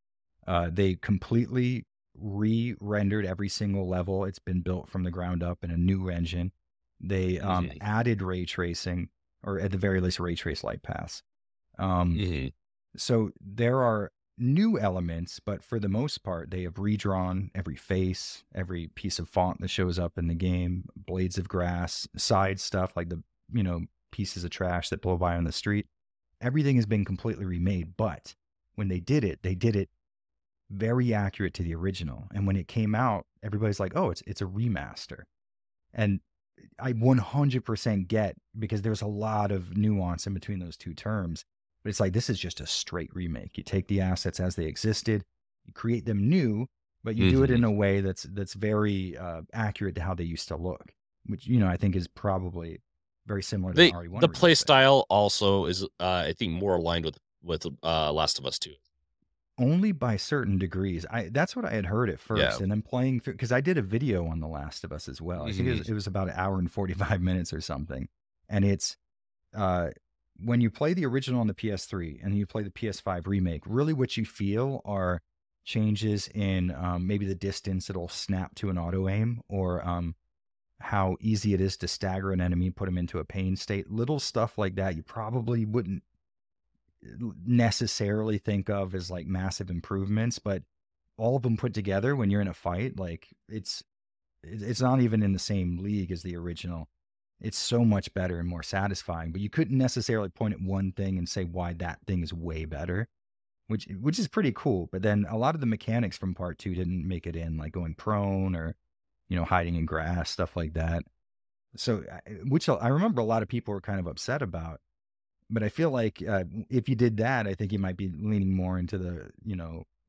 They completely re-rendered every single level. It's been built from the ground up in a new engine. They Mhm, added ray tracing, or at the very least, ray trace light paths. Um, mhm. so there are new elements, but for the most part, they have redrawn every face, every piece of font that shows up in the game, blades of grass, side stuff like the, pieces of trash that blow by on the street. Everything has been completely remade, but when they did it very accurate to the original. And when it came out, everybody's like, "Oh, it's a remaster." And I 100% get, because there's a lot of nuance in between those two terms. But it's like, this is just a straight remake. You take the assets as they existed, you create them new, but you do it Hmm. in a way that's very accurate to how they used to look, which, you know, I think is probably very similar to the RE1 The play remake. style also is, I think, more aligned with Last of Us 2. Only by certain degrees. That's what I had heard at Yeah. first, and then playing through, because I did a video on The Last of Us as well. I think Hmm. it was about an hour and 45 minutes or something, and it's uh, when you play the original on the PS3 and you play the PS5 remake, really what you feel are changes in maybe the distance it'll snap to an auto aim, or how easy it is to stagger an enemy, put them into a pain state. Little stuff like that you probably wouldn't necessarily think of as like massive improvements, but all of them put together when you're in a fight, like it's not even in the same league as the original. It's so much better and more satisfying, but you couldn't necessarily point at one thing and say why that thing is way better, which is pretty cool. But then a lot of the mechanics from part 2 didn't make it in, like going prone, or hiding in grass, stuff like that. So which I remember a lot of people were kind of upset about. But I feel like if you did that, I think you might be leaning more into the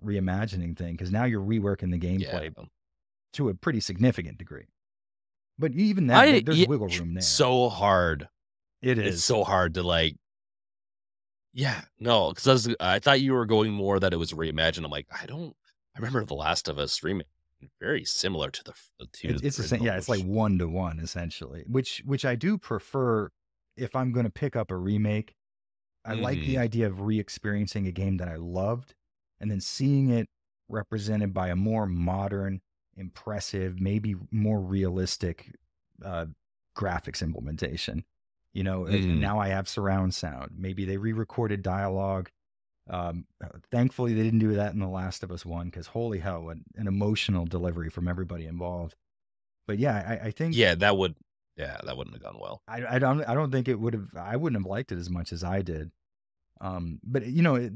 reimagining thing, because now you're reworking the Yeah. gameplay to a pretty significant degree. But even that, there's Yeah, wiggle room there. so hard. It It's is. so hard to like. Yeah, no, because I thought you were going more that it was reimagined. I'm like, I don't. I remember The Last of Us remake, very similar to to the It's the same. original, Yeah, it's like which. 1-to-1 essentially, which I do prefer. If I'm going to pick up a remake, I like the Mhm. idea of re-experiencing a game that I loved, and then seeing it represented by a more modern, impressive, maybe more realistic uh, graphics implementation. Mhm. Now I have surround sound. Maybe they re-recorded dialogue. Thankfully, they didn't do that in The Last of Us 1, because holy hell, what an emotional delivery from everybody involved. But yeah, I think Yeah, that would. Yeah, that wouldn't have gone well. I don't think it would have. I wouldn't have liked it as much as I did. But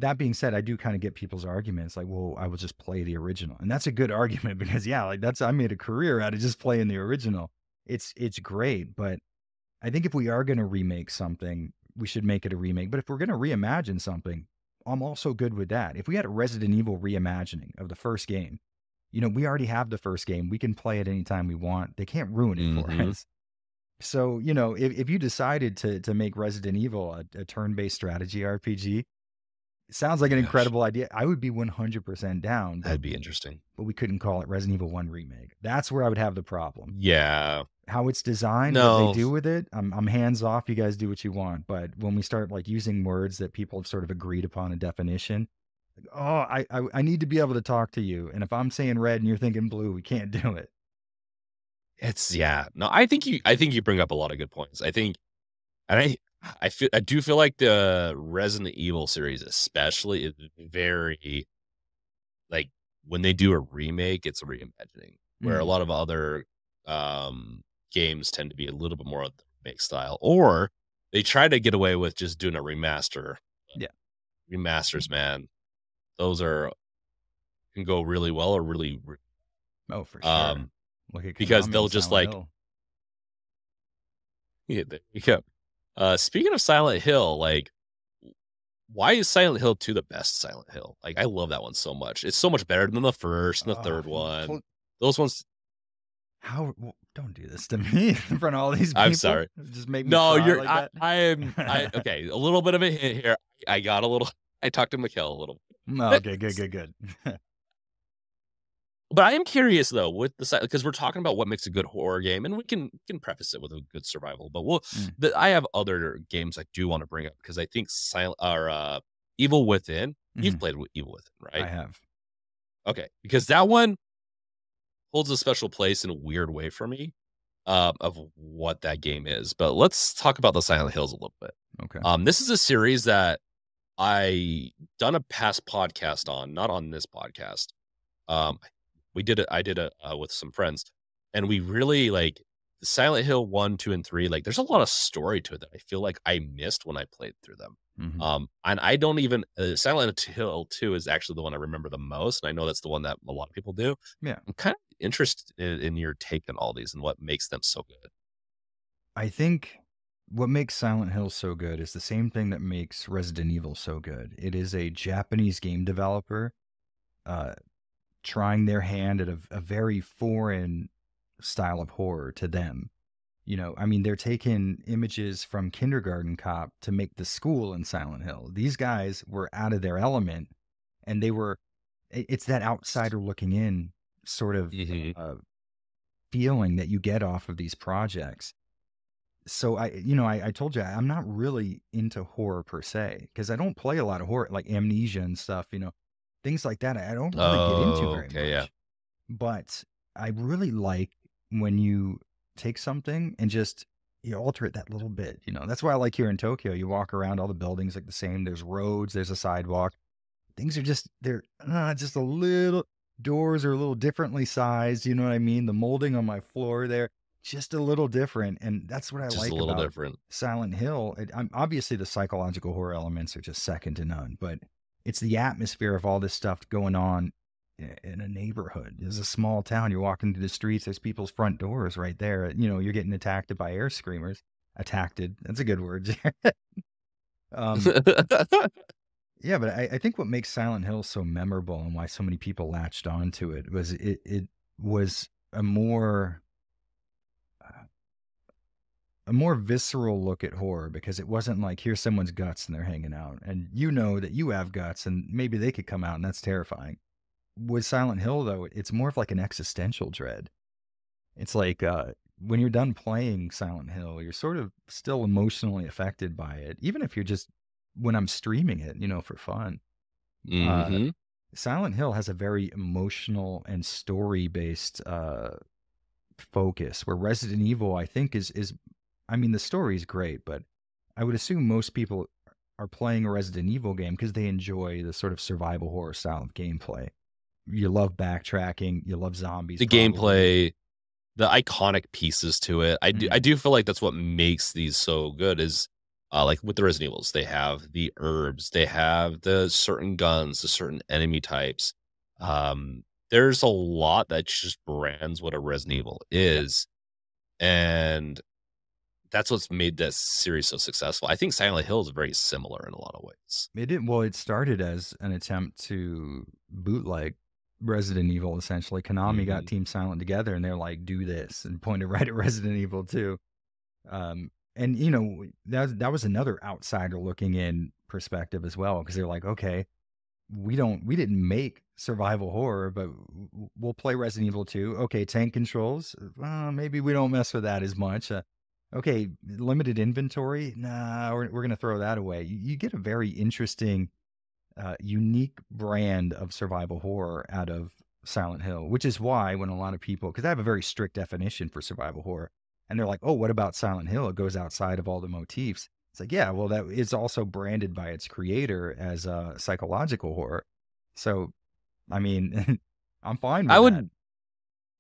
that being said, I do kind of get people's arguments like, well, I will just play the original. And that's a good argument, because yeah, like I made a career out of just playing the original. It's great, but I think if we are going to remake something, we should make it a remake. But if we're going to reimagine something, I'm also good with that. If we had a Resident Evil reimagining of the first game, we already have the first game. We can play it anytime we want. They can't ruin it for Mhm. us. So, if you decided to make Resident Evil a turn-based strategy RPG, it sounds like an Gosh, incredible idea. I would be 100% down, but that'd be interesting. we couldn't call it Resident Evil 1 remake. That's where I would have the problem. Yeah. How it's designed, what they No. do with it, I'm hands off. You guys do what you want. But when we start like using words that people have sort of agreed upon a definition, like, oh, I need to be able to talk to you. And if I'm saying red and you're thinking blue, we can't do it. It's yeah. No, I think you bring up a lot of good points. I think and I do feel like the Resident Evil series especially is very like when they do a remake, it's a reimagining. Where a Mm, lot of other games tend to be a little bit more of the remake style. Or they try to get away with just doing a remaster. yeah. Remasters, man, those are can go really well or really Oh, for sure. um Look at because Konami they'll with just Silent like Hill. yeah, there you go. Speaking of Silent Hill, like, why is Silent Hill 2 the best Silent Hill? Like, I love that one so much. It's so much better than the first and the Oh, third one. Those ones, don't do this to me in front of all these I'm people. sorry. Just make me No, cry like that. I am, okay, a little bit of a hint here. I got a little, I talked to Mikkel a little No, bit. okay, good. But I am curious though with the because we're talking about what makes a good horror game, and we can preface it with a good survival. But Mm, I have other games I do want to bring up because I think Silent or Evil Within. You've mhm, played with Evil Within, I right? have. Okay, because that one holds a special place in a weird way for me of what that game is. But let's talk about the Silent Hills a little bit. Okay. This is a series that I done a past podcast on, not on this podcast. Um, we did it. I did it with some friends, and we really like Silent Hill 1, 2, and 3. Like, there's a lot of story to it that I feel like I missed when I played through them. Mhm. And I don't even Silent Hill 2 is actually the one I remember the most, and I know that's the one that a lot of people do. Yeah. I'm kind of interested in your take on all these and what makes them so good. I think what makes Silent Hill so good is the same thing that makes Resident Evil so good. It is a Japanese game developer uh, trying their hand at a very foreign style of horror to them. I mean, they're taking images from Kindergarten Cop to make the school in Silent Hill. These guys were out of their element, and it's that outsider looking in sort of Hmm. uh, feeling that you get off of these projects. So I told you I'm not really into horror per se because I don't play a lot of horror like Amnesia and stuff, things like that. I don't really get into Oh, very okay, yeah. much. But I really like when you take something and just you alter it that little bit. That's why I like here in Tokyo. You walk around, all the buildings like the same. There's roads, there's a sidewalk. Things are they're just a little, doors are a little differently sized. You know what I mean? The molding on my floor there, just a little different. And that's what I Just a like little about different. Silent Hill. Obviously, the psychological horror elements are just second to none, but it's the atmosphere of all this stuff going on in a neighborhood. It's a small town. You're walking through the streets. There's people's front doors right there. You're getting attacked by air screamers. Attacked. That's a good word. um, yeah, but I think what makes Silent Hill so memorable and why so many people latched onto it was it was a more visceral look at horror because it wasn't like here's someone's guts and they're hanging out and you know that you have guts and maybe they could come out and that's terrifying. With Silent Hill though, it's more of like an existential dread. It's like when you're done playing Silent Hill, you're sort of still emotionally affected by it, even if you're just when I'm streaming it, for fun. Uh, Hmm. Silent Hill has a very emotional and story based focus, where Resident Evil, I think, is I mean, the story is great, but I would assume most people are playing a Resident Evil game because they enjoy the sort of survival horror style of gameplay. You love backtracking, you love zombies, The probably. gameplay, the iconic pieces to it. I Mm. do feel like that's what makes these so good is, like with the Resident Evils, they have the herbs, they have the certain guns, the certain enemy types. There's a lot that just brands what a Resident Evil Yeah. is, and that's what's made this series so successful. I think Silent Hill is very similar in a lot of ways. It did well. It started as an attempt to bootleg Resident Evil. Essentially, Konami got Mhm. Team Silent together, and they're like, "Do this," and pointed right at Resident Evil 2. And that was another outsider looking in perspective as well, because they're like, "Okay, we didn't make survival horror, but we'll play Resident Evil 2. Okay, tank controls. Maybe we don't mess with that as much. Okay, limited inventory. Nah, we're gonna throw that away. You get a very interesting, unique brand of survival horror out of Silent Hill, which is why when a lot of people, because I have a very strict definition for survival horror, and they're like, "Oh, what about Silent Hill? It goes outside of all the motifs." It's like, yeah, well, that is also branded by its creator as a psychological horror. So, I mean, I'm fine I with that. would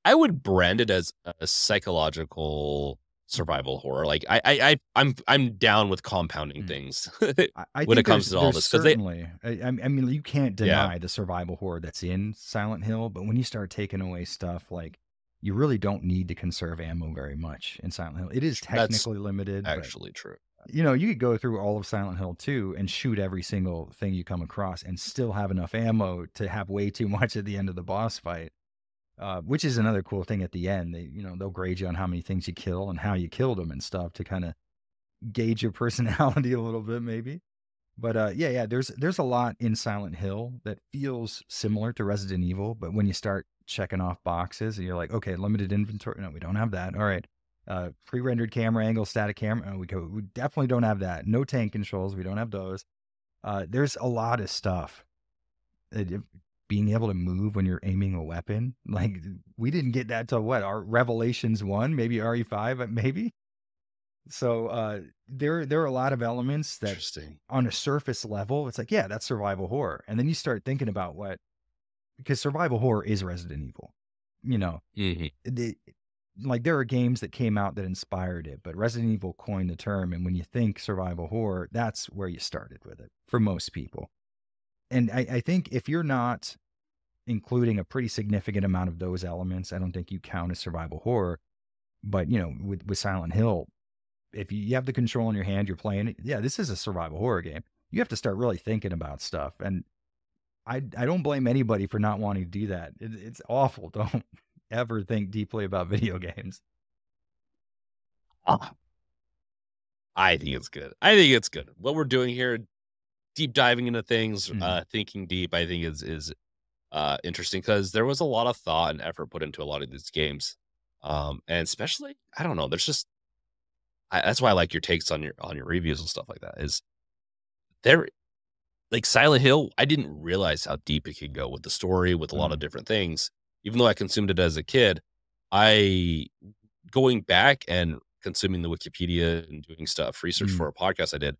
I would brand it as a psychological Mhm. survival horror. Like I'm down with compounding Mm. things I when it think comes to all there's this because they certainly I mean you can't yeah, deny the survival horror that's in Silent Hill, but when you start taking away stuff like you really don't need to conserve ammo very much in Silent Hill. It is that's technically limited, but actually true. you could go through all of Silent Hill 2 and shoot every single thing you come across and still have enough ammo to have way too much at the end of the boss fight. Which is another cool thing at the end. They'll grade you on how many things you kill and how you killed them and stuff to kind of gauge your personality a little bit, maybe. But yeah, there's a lot in Silent Hill that feels similar to Resident Evil, but when you start checking off boxes and you're like, okay, limited inventory, no, we don't have that. All right, pre-rendered camera angle, static camera, we definitely don't have that. No tank controls, we don't have those. There's a lot of stuff. Being able to move when you're aiming a weapon, like we didn't get that till what our Revelations 1, maybe RE5, maybe. So there are a lot of elements that Interesting. on a surface level, it's like, yeah, that's survival horror. And then you start thinking about because survival horror is Resident Evil. You know, Mhm. the, like there are games that came out that inspired it, but Resident Evil coined the term. And when you think survival horror, that's where you started with it for most people. And I think if you're not including a pretty significant amount of those elements, I don't think you count as survival horror. But, you know, with Silent Hill, if you have the control in your hand, you're playing it. Yeah, this is a survival horror game. You have to start really thinking about stuff. And I don't blame anybody for not wanting to do that. It's awful. Don't ever think deeply about video games. Ah, I think it's good. I think it's good. What we're doing here, deep diving into things, Mm, thinking deep, I think is interesting because there was a lot of thought and effort put into a lot of these games. And especially, I don't know, there's just that's why I like your takes on your reviews and stuff like that. Is there like Silent Hill? I didn't realize how deep it could go with the story, with a lot of mm, different things. Even though I consumed it as a kid, I going back and consuming the Wikipedia and doing stuff, research mm. for a podcast I did,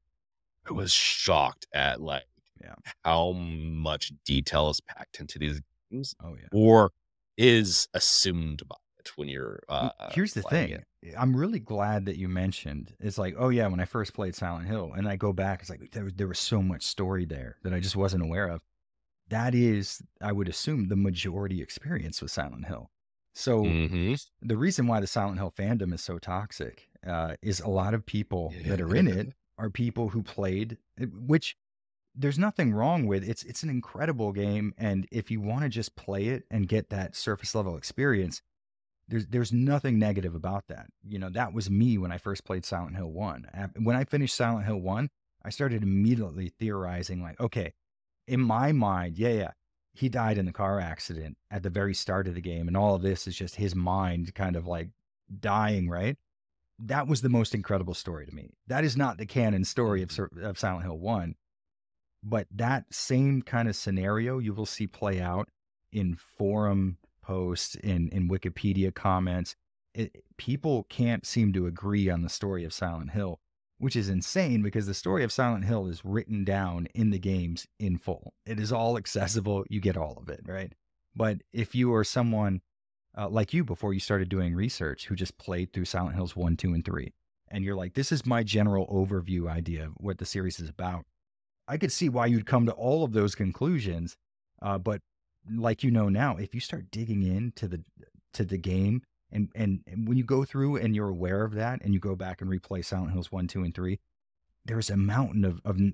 I was shocked at like Yeah. how much detail is packed into these games Oh, yeah. or is assumed by it when you're Well, here's the playing it. thing. I'm really glad that you mentioned it's like, oh yeah, when I first played Silent Hill and I go back, it's like there was so much story there that I just wasn't aware of. That is, I would assume, the majority experience with Silent Hill. So Mhm. the reason why the Silent Hill fandom is so toxic is a lot of people that are in it are people who played, which there's nothing wrong with. It's an incredible game, and if you want to just play it and get that surface level experience, there's nothing negative about that. You know, that was me when I first played Silent Hill 1. When I finished Silent Hill 1, I started immediately theorizing like, okay, in my mind, yeah, yeah, he died in the car accident at the very start of the game, and all of this is just his mind kind of like dying, right? That was the most incredible story to me. That is not the canon story of Mhm. of Silent Hill 1, but that same kind of scenario you will see play out in forum posts, in Wikipedia comments. People can't seem to agree on the story of Silent Hill, which is insane because the story of Silent Hill is written down in the games in full. It is all accessible. You get all of it, right? But if you are someone like you before you started doing research who just played through Silent Hills 1, 2, and 3, and you're like, this is my general overview idea of what the series is about, I could see why you'd come to all of those conclusions. But like you know now, if you start digging into the game and when you go through and you're aware of that and you go back and replay Silent Hills 1, 2, and 3, there's a mountain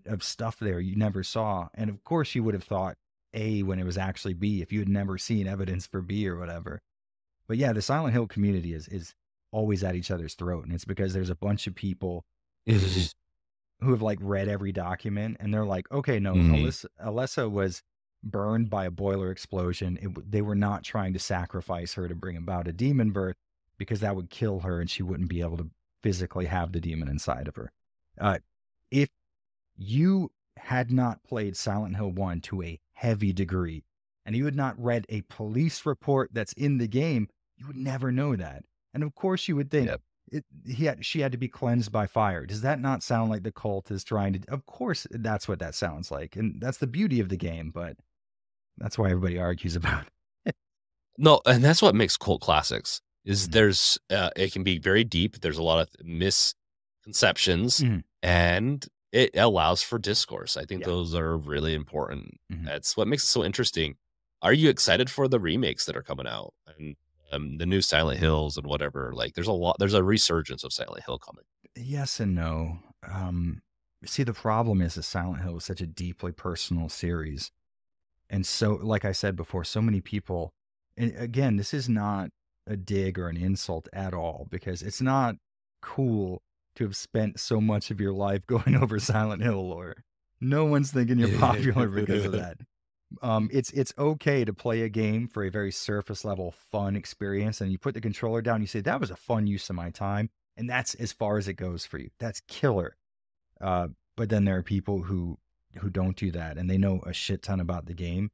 of stuff there you never saw. And of course you would have thought A when it was actually B if you had never seen evidence for B or whatever. But yeah, the Silent Hill community is always at each other's throat. And it's because there's a bunch of people who have like read every document and they're like, okay, no, Mhm. Alyssa was burned by a boiler explosion. They were not trying to sacrifice her to bring about a demon birth because that would kill her and she wouldn't be able to physically have the demon inside of her. Uh, if you had not played Silent Hill 1 to a heavy degree and you had not read a police report that's in the game, you would never know that. And of course, you would think Yep. she had to be cleansed by fire. Does that not sound like the cult is trying to? Of course, that's what that sounds like. And that's the beauty of the game, but that's why everybody argues about it. No, and that's what makes cult classics is Mhm. there's it can be very deep. There's a lot of misconceptions Mhm. and it allows for discourse. I think Yeah. those are really important. Mhm. That's what makes it so interesting. Are you excited for the remakes that are coming out and the new Silent Hills and whatever? Like there's a resurgence of Silent Hill coming. Yes and no. See, the problem is that Silent Hill is such a deeply personal series. And so, like I said before, so many people, and again, this is not a dig or an insult at all, because it's not cool to have spent so much of your life going over Silent Hill lore. No one's thinking you're popular because of that. It's okay to play a game for a very surface level fun experience, and you put the controller down, you say that was a fun use of my time, and that's as far as it goes for you. That's killer. Uh, but then there are people who don't do that, and they know a shit ton about the game.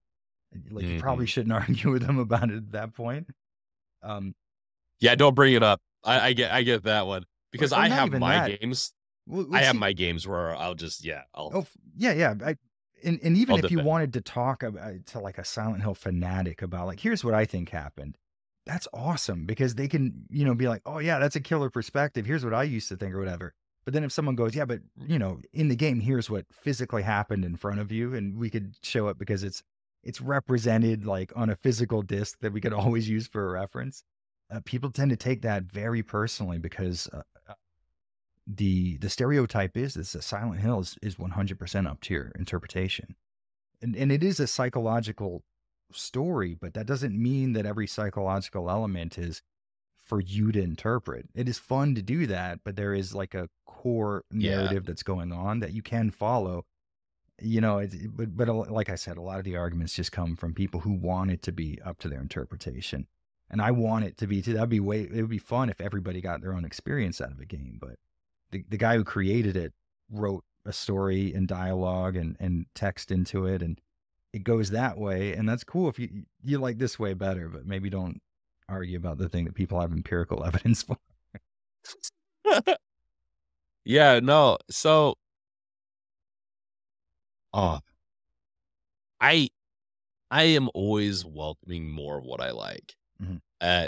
Like you probably Mhm. shouldn't argue with them about it at that point. Um, Yeah, don't bring it up. I get that one because or not even that. Well, I have see, my games where I'll just yeah, yeah. And even I'll if you defend. wanted to talk about, to like a Silent Hill fanatic about like, here's what I think happened. That's awesome because they can, be like, oh yeah, that's a killer perspective. Here's what I used to think or whatever. But then if someone goes, yeah, but in the game, here's what physically happened in front of you, and we could show it because it's it's represented like on a physical disc that we could always use for a reference. People tend to take that very personally because the stereotype is this: Silent Hill is 100% up to your interpretation, and it is a psychological story, but that doesn't mean that every psychological element is for you to interpret. It is fun to do that, but there is like a core Yeah. narrative that's going on that you can follow. You know, but like I said, a lot of the arguments just come from people who want it to be up to their interpretation. And I want it to be too. It would be fun if everybody got their own experience out of a game. But the guy who created it wrote a story and dialogue and text into it, and it goes that way. And that's cool if you like this way better, but maybe don't argue about the thing that people have empirical evidence for. Yeah, no. So, uh, I I am always welcoming more of what I like. Mhm.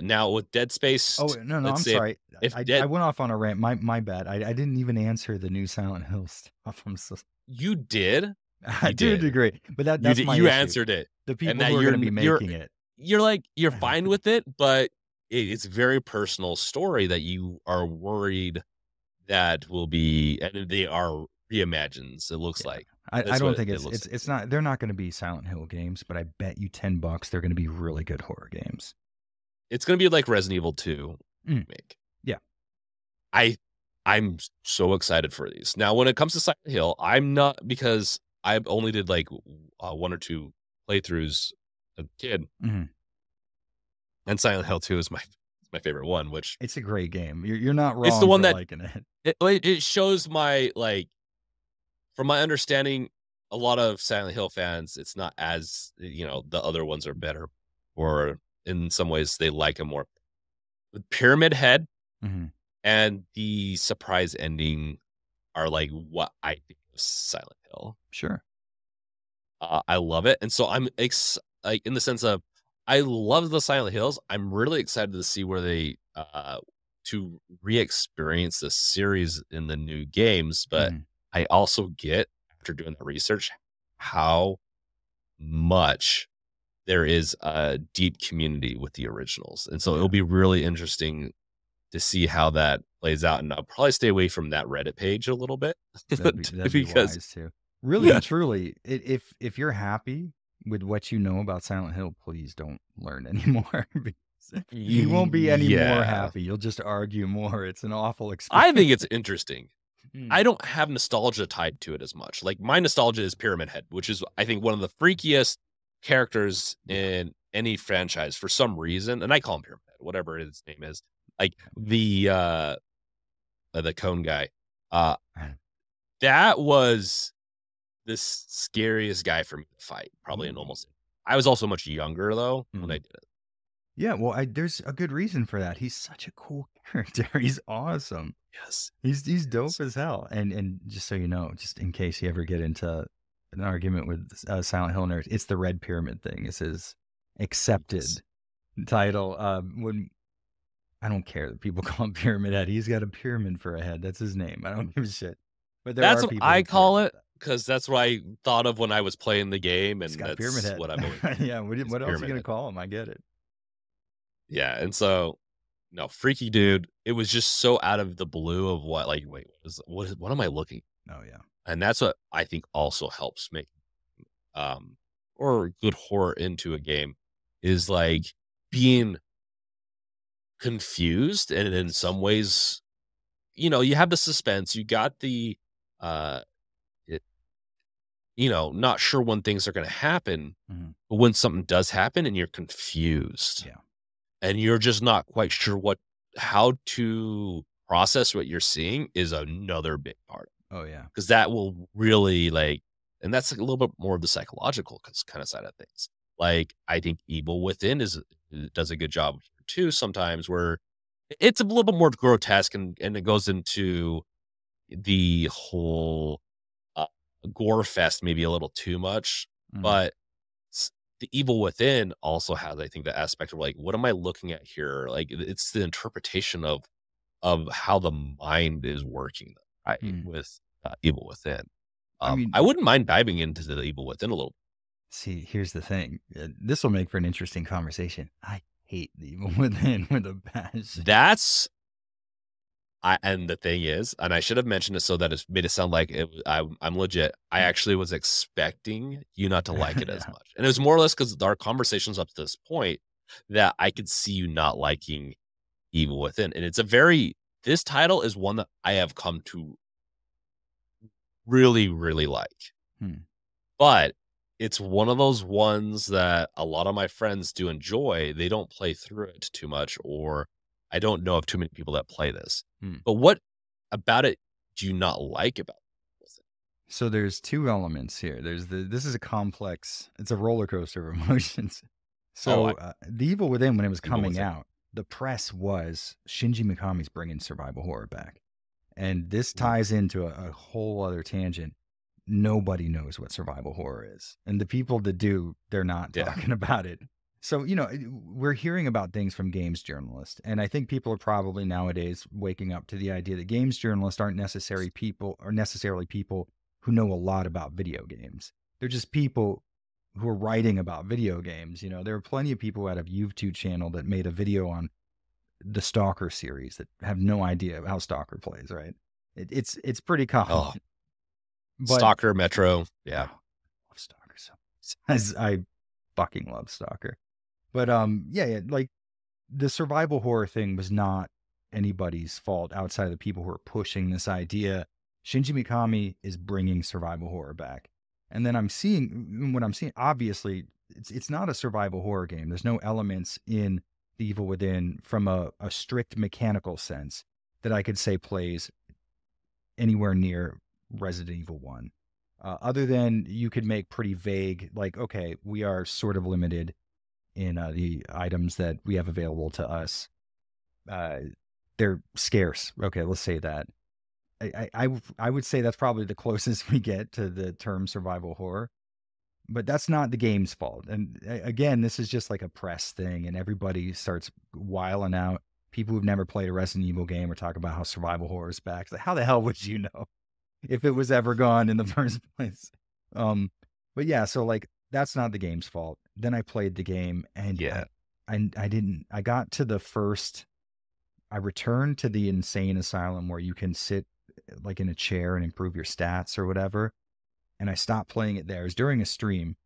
Now with Dead Oh, Space, no, no, let's I'm say sorry. if I Dead went off on a rant. My bad. I didn't even answer the new Silent Hill stuff. I'm so you did, you to a did, degree, but that's my you issue. answered it, The and people that who are gonna be making it. you're like you're fine with it, but it's a very personal story that you are worried that will be, and they are reimagines. It looks Yeah. like I that's don't what think it looks like it's to me. not they're not gonna be Silent Hill games, but I bet you $10 they're gonna be really good horror games. It's gonna be like Resident Evil 2 Mm, remake. yeah. I I'm so excited for these. Now, when it comes to Silent Hill, I'm not, because I only did like 1 or 2 playthroughs as a kid, Mhm. and Silent Hill 2 is my favorite one, which It's a great game. You're not it's the wrong one for that liking it. it shows my, like, from my understanding, a lot of Silent Hill fans, it's not as, the other ones are better, or in some ways they like 'em more. The Pyramid Head Mhm. and the surprise ending are like what I think of Silent Hill. Sure. I love it, and so like, in the sense of, I love the Silent Hills. I'm really excited to see where they to re-experience this series in the new games, but Mhm. I also get, after doing the research, how much there is a deep community with the originals, and so Yeah. it'll be really interesting to see how that plays out, and I'll probably stay away from that Reddit page a little bit That'd be because wise too. Really and truly, if you're happy with what you know about Silent Hill, please don't learn anymore because you won't be any more yeah. happy. You'll just argue more. It's an awful I experience. think it's interesting. Mm, I don't have nostalgia tied to it as much. Like, my nostalgia is Pyramid Head, which is, I think, one of the freakiest characters yeah. in any franchise for some reason, and I call him Pyramid Head, whatever his name is. Like, the cone guy. Uh, that was the scariest guy for me to fight, probably in Ooh. almost, I was also much younger, though, when I Mhm. did it. Yeah, well, there's a good reason for that. He's such a cool character. He's awesome. Yes. He's dope Yes. as hell. And just so you know, just in case you ever get into an argument with Silent Hill nerds, it's the Red Pyramid thing. It's his Yes. accepted title. When I don't care that people call him Pyramid Head. He's got a pyramid for a head. That's his name. I don't give a shit. But there That's are what people I who care call about it, that. because that's what I thought of when I was playing the game, He's and got a pyramid that's head. what I've always Yeah. is What else are you Pyramid gonna Head. call him? I get it. Yeah, and so, no, freaky dude. It was just so out of the blue of what, like, wait, what am I looking? Oh yeah. And that's what I think also helps make, um, or good horror into a game, is, like, being confused, and in some ways, you have the suspense, you got the, uh, it not sure when things are gonna happen, Mhm. but when something does happen and you're confused, Yeah. and you're just not quite sure how to process what you're seeing, is another big part, Oh yeah. because that will really, like, and that's like a little bit more of the psychological kind of side of things. Like, I think Evil Within does a good job too sometimes, where it's a little bit more grotesque, and it goes into the whole uh, gore fest maybe a little too much, Mhm. but the Evil Within also has, I think, the aspect of, like, what am I looking at here? Like, it's the interpretation of how the mind is working, right, Mhm. with Evil Within. I I mean, wouldn't mind diving into the Evil Within a little. See, here's the thing. This will make for an interesting conversation. I hate the Evil Within with a passion. That's and the thing is, and I should have mentioned it so that it made it sound like I'm legit. I actually was expecting you not to like it as Yeah. much, and it was more or less because our conversations up to this point that I could see you not liking Evil Within, and it's a very this title is one that I have come to really, really like. Hmm. But it's one of those ones that a lot of my friends do enjoy. They don't play through it too much, or I don't know of too many people that play this. Hmm. But what about it do you not like about it? So there's two elements here. This is a complex. It's a roller coaster of emotions. Oh, I So the Evil Within, when it was Evil coming Within. out, the press was Shinji Mikami's bringing survival horror back, and this Ooh, ties into a whole other tangent. Nobody knows what survival horror is, and the people that do, they're not yeah. talking about it. So we're hearing about things from games journalists, and I think people are probably nowadays waking up to the idea that games journalists aren't necessarily people who know a lot about video games. They're just people who are writing about video games. There are plenty of people who had a YouTube channel that made a video on the Stalker series that have no idea how Stalker plays, right? It's pretty common. Oh, But Stalker, Metro. oh, Yeah. I love Stalker so as I fucking love Stalker. But yeah, like the survival horror thing was not anybody's fault outside of the people who are pushing this idea. Shinji Mikami is bringing survival horror back. And then what I'm seeing, obviously, it's not a survival horror game. There's no elements in The Evil Within from a strict mechanical sense that I could say plays anywhere near Resident Evil 1. Other than you could make pretty vague, like, okay, we are sort of limited in the items that we have available to us. Uh, they're scarce. Okay, let's say that. I would say that's probably the closest we get to the term survival horror, but that's not the game's fault. And again, this is just like a press thing, and everybody starts wiling out. People who've never played a Resident Evil game are talking about how survival horror is back. It's like, how the hell would you know if it was ever gone in the first place? Um, but yeah, so like that's not the game's fault. Then I played the game, and Yeah. I didn't. I got to the first. I returned to the insane asylum where you can sit like in a chair and improve your stats or whatever. And I stopped playing it there. It was during a stream.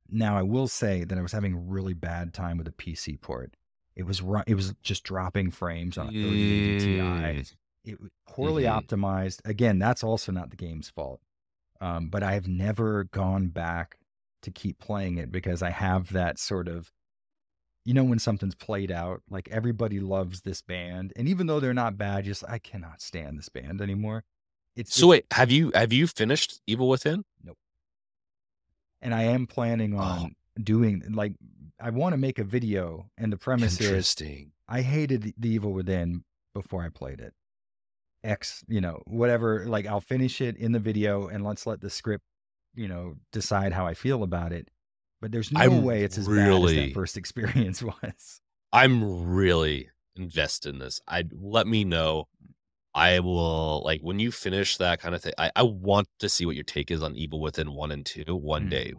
Now I will say that I was having a really bad time with a PC port. It was just dropping frames on a 3080 Ti. Mm, It was poorly hmm optimized. Again, that's also not the game's fault. But I have never gone back to keep playing it because I have that sort of, when something's played out, like everybody loves this band, and even though they're not bad, just I cannot stand this band anymore. So It's wait, have you finished Evil Within? Nope. And I am planning Oh, on doing like I want to make a video, and the premise is interesting. I hated the Evil Within before I played it. Whatever. Like I'll finish it in the video, and let's let the script, decide how I feel about it. But there's no I'm way it's as bad as that really first experience was. I'm really invested in this. I let me know. I will like when you finish that kind of thing. I want to see what your take is on Evil Within 1 and 2 one Mhm. day.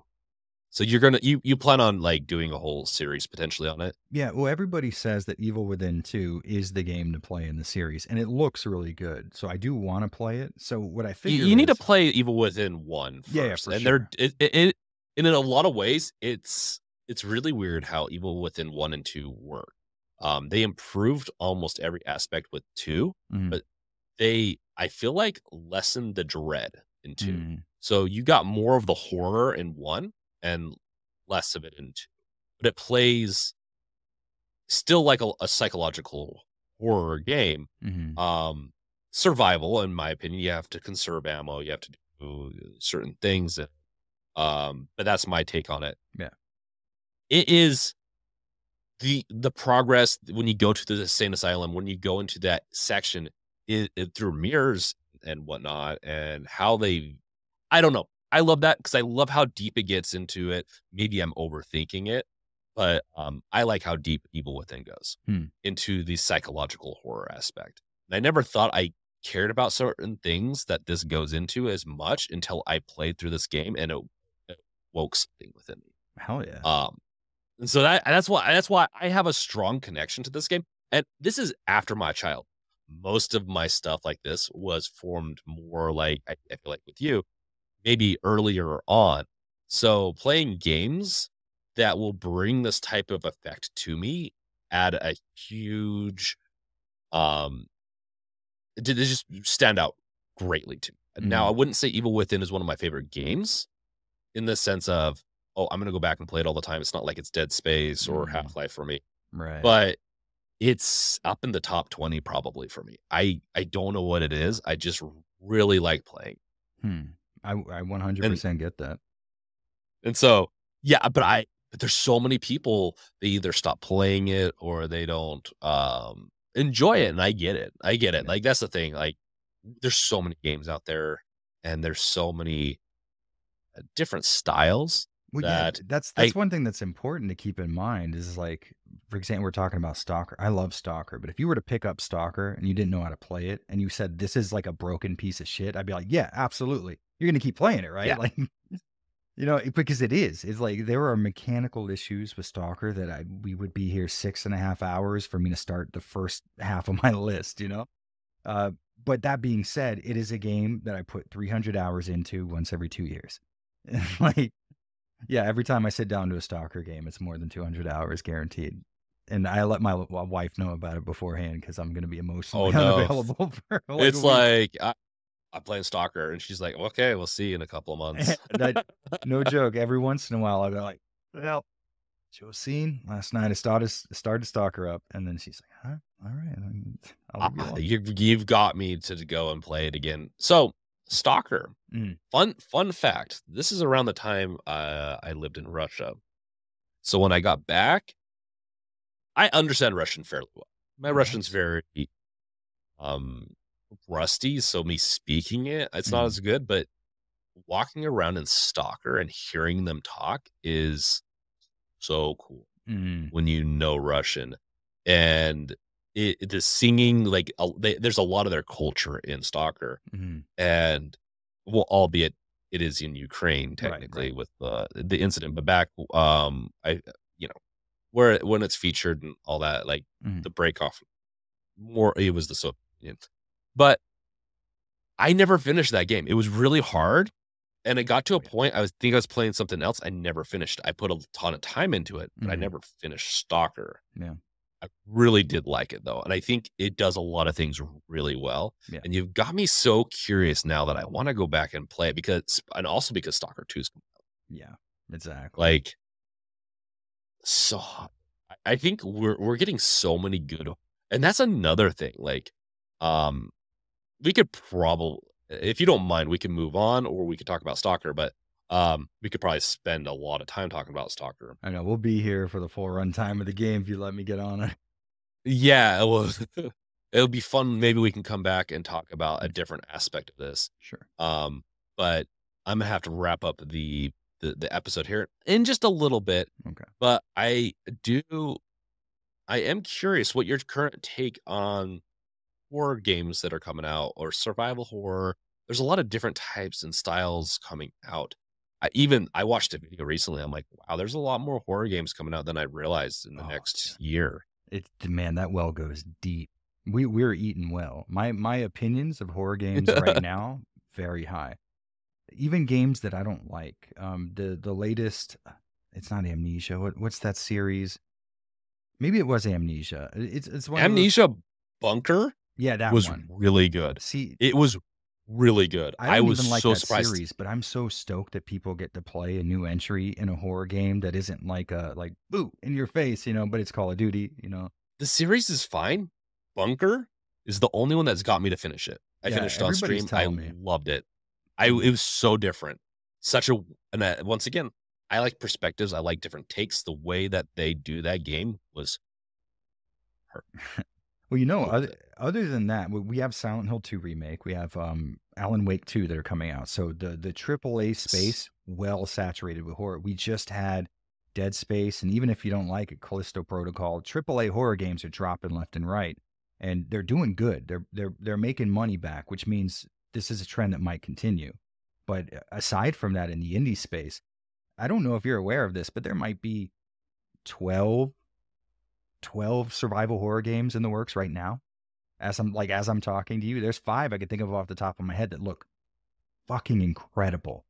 So you're gonna you plan on like doing a whole series potentially on it? Yeah, well, everybody says that Evil Within 2 is the game to play in the series, and it looks really good. So I do want to play it. So what I You figured need to is, play Evil Within 1 yeah, first, for and they're sure. and in a lot of ways, it's really weird how Evil Within 1 and 2 work. They improved almost every aspect with 2, Mhm. but I feel like lessened the dread in 2. Mhm. So you got more of the horror in 1 and less of it in 2. But it plays still like a psychological horror game. Mhm. Um, Survival, in my opinion, you have to conserve ammo, you have to do certain things. But that's my take on it. Yeah. It is the progress when you go to the insane asylum, when you go into that section, through mirrors and whatnot, and how they, I don't know. I love that because I love how deep it gets into it. Maybe I'm overthinking it, but I like how deep Evil Within goes Hmm. into the psychological horror aspect. And I never thought I cared about certain things that this goes into as much until I played through this game, and it woke something within me. Hell yeah. And so that's why I have a strong connection to this game. And this is after my child. Most of my stuff like this was formed more like I feel like with you, maybe earlier on. So playing games that will bring this type of effect to me add a huge um they just stand out greatly to me. Now I Mm, wouldn't say Evil Within is one of my favorite games in the sense of, oh, I'm gonna go back and play it all the time. It's not like it's Dead Space or mm, Half-Life for me, right. but it's up in the top 20 probably for me. I don't know what it is. I just really like playing. Hmm. I And 100% get that. so yeah, but there's so many people, they either stop playing it or they don't enjoy it. And I get it. I get it. Yeah. Like that's the thing. Like there's so many games out there and there's so many different styles Well, yeah, that that's I one thing that's important to keep in mind is like, for example, we're talking about Stalker. I love Stalker, but if you were to pick up Stalker and you didn't know how to play it and you said this is like a broken piece of shit, I'd be like, yeah, absolutely. You're gonna keep playing it, right? yeah. Like, because it is. It's like there are mechanical issues with Stalker that we would be here 6.5 hours for me to start the first half of my list. Uh, but that being said, it is a game that I put 300 hours into once every 2 years. Like, yeah, every time I sit down to a Stalker game, it's more than 200 hours guaranteed. And I let my wife know about it beforehand because I'm going to be Oh emotionally no. unavailable for like a It's week. like I'm playing Stalker and she's like, okay, we'll see you in a couple of months. That, no joke. Every once in a while, I'll go like, well, Josine, last night I started Stalker up. And then she's like, huh? All right. I'll leave you alone. You've got me to go and play it again. So, Stalker. Mm, Fun fact. This is around the time I lived in Russia. So when I got back, I understand Russian fairly well. My oh, Russian's nice. very um rusty, so me speaking it, it's not Mm, as good, but walking around in Stalker and hearing them talk is so cool mm, when you know Russian. And the singing, like there's a lot of their culture in Stalker. mm. And well, albeit it is in Ukraine Right, technically right. with the incident, but back I you know where when it's featured and all that, like Mm, the break off more, it was the Soviet Union. But I never finished that game. It was really hard, and it got to a oh, yeah. point I was playing something else. I never finished. I put a ton of time into it, but I Mm, never finished Stalker. yeah. I really did like it though, and I think it does a lot of things really well. Yeah. And you've got me so curious now that I want to go back and play it and also because Stalker 2 is Yeah. Exactly. like so. I think we're getting so many good, and that's another thing. Like, um, we could probably, if you don't mind, we can move on, or we could talk about Stalker. But we could probably spend a lot of time talking about Stalker. I know we'll be here for the full runtime of the game if you let me get on it. Yeah, well, it'll be fun. Maybe we can come back and talk about a Mm, different aspect of this. sure. But I'm gonna have to wrap up the episode here in just a little bit. Okay. But do I am curious what your current take on horror games that are coming out or survival horror. There's a lot of different types and styles coming out. I watched a video recently. I'm like, wow, there's a lot more horror games coming out than I realized in the Oh next yeah. year. Man, that well goes deep. We're eating well. My opinions of horror games right now very high. Even games that I don't like. The latest. It's not Amnesia. What's that series? Maybe it was Amnesia. It's one of those. Amnesia Bunker Yeah, that was one. really good. See, It was really good. I I don't was even like so that surprised. series, but I'm so stoked that people get to play a new entry in a horror game that isn't like a like boo in your face, but it's Call of Duty. The series is fine. Bunker is the only one that's got me to finish it. I Yeah, finished on everybody's stream. I telling me. loved it. Mm, It was so different. Such a and once again, I like perspectives. I like different takes. The way that they do that game was her. Well, I loved it. other than that, we have Silent Hill 2 remake. We have Alan Wake 2 that are coming out. So the AAA Yes. space well saturated with horror. We just had Dead Space, and even if you don't like it, Callisto Protocol, AAA horror games are dropping left and right, and they're doing good. They're making money back, which means this is a trend that might continue. But aside from that, in the indie space, I don't know if you're aware of this, but there might be 12, 12 survival horror games in the works right now. As I'm talking to you, there's 5 I could think of off the top of my head that look fucking incredible.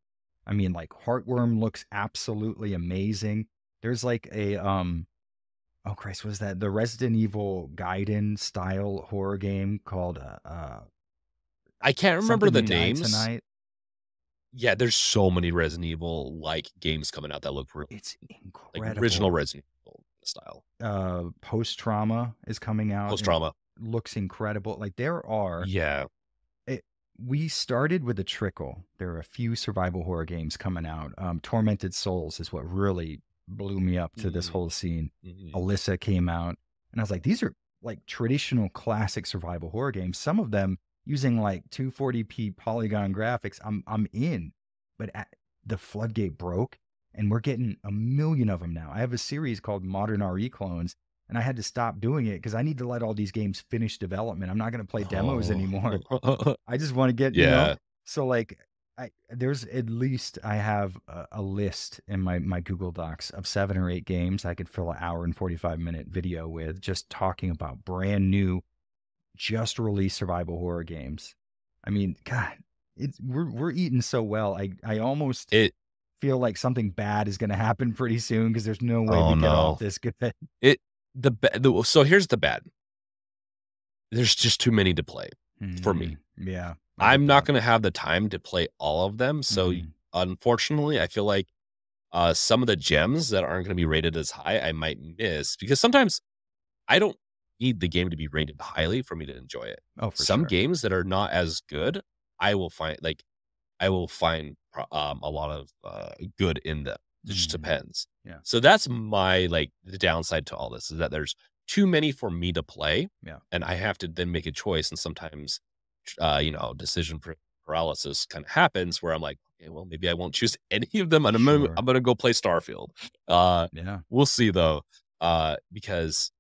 I mean, like Heartworm looks absolutely amazing. There's like a oh Christ, was that the Resident Evil Gaiden style horror game called I can't remember something the you died names. tonight? Yeah, there's so many Resident Evil like games coming out that look really It's like original incredible. Resident Evil style. Post Trauma is coming out Post and trauma. looks incredible. Like there are Yeah. it, we started with a trickle. There are a few survival horror games coming out. Tormented Souls is what really blew me up to this Mhm, whole scene. mhm. Alyssa came out, and I was like, these are like traditional classic survival horror games. Some of them using like 240p polygon graphics. I'm in, but the floodgate broke, and we're getting a million of them now. I have a series called Modern RE Clones, and I had to stop doing it because I need to let all these games finish development. I'm not going to play demos Oh. anymore. I just want to get, Yeah. so like there's at least I have a list in my Google Docs of 7 or 8 games I could fill an hour and 45-minute video with just talking about brand new, just released survival horror games. I mean, God, we're eating so well. I almost It feel like something bad is going to happen pretty soon because there's no way oh, we get off no. this good. It so here's the bad. There's just too many to play for me. Yeah, I get I'm not that. gonna have the time to play all of them, so Mm, unfortunately, I feel like, some of the gems that aren't gonna be rated as high, I might miss because sometimes I don't need the game to be rated highly for me to enjoy it. oh, for Some sure. games that are not as good, I will find like, I will find a lot of, good in them. It just Mm, depends. yeah, So that's my, like, the downside to all this is that there's too many for me to play, yeah, and I have to then make a choice, and sometimes, decision paralysis kinda happens where I'm like, "Okay, well, maybe I won't choose any of them, and sure. I'm gonna go play Starfield." Uh, Yeah. we'll see, though, because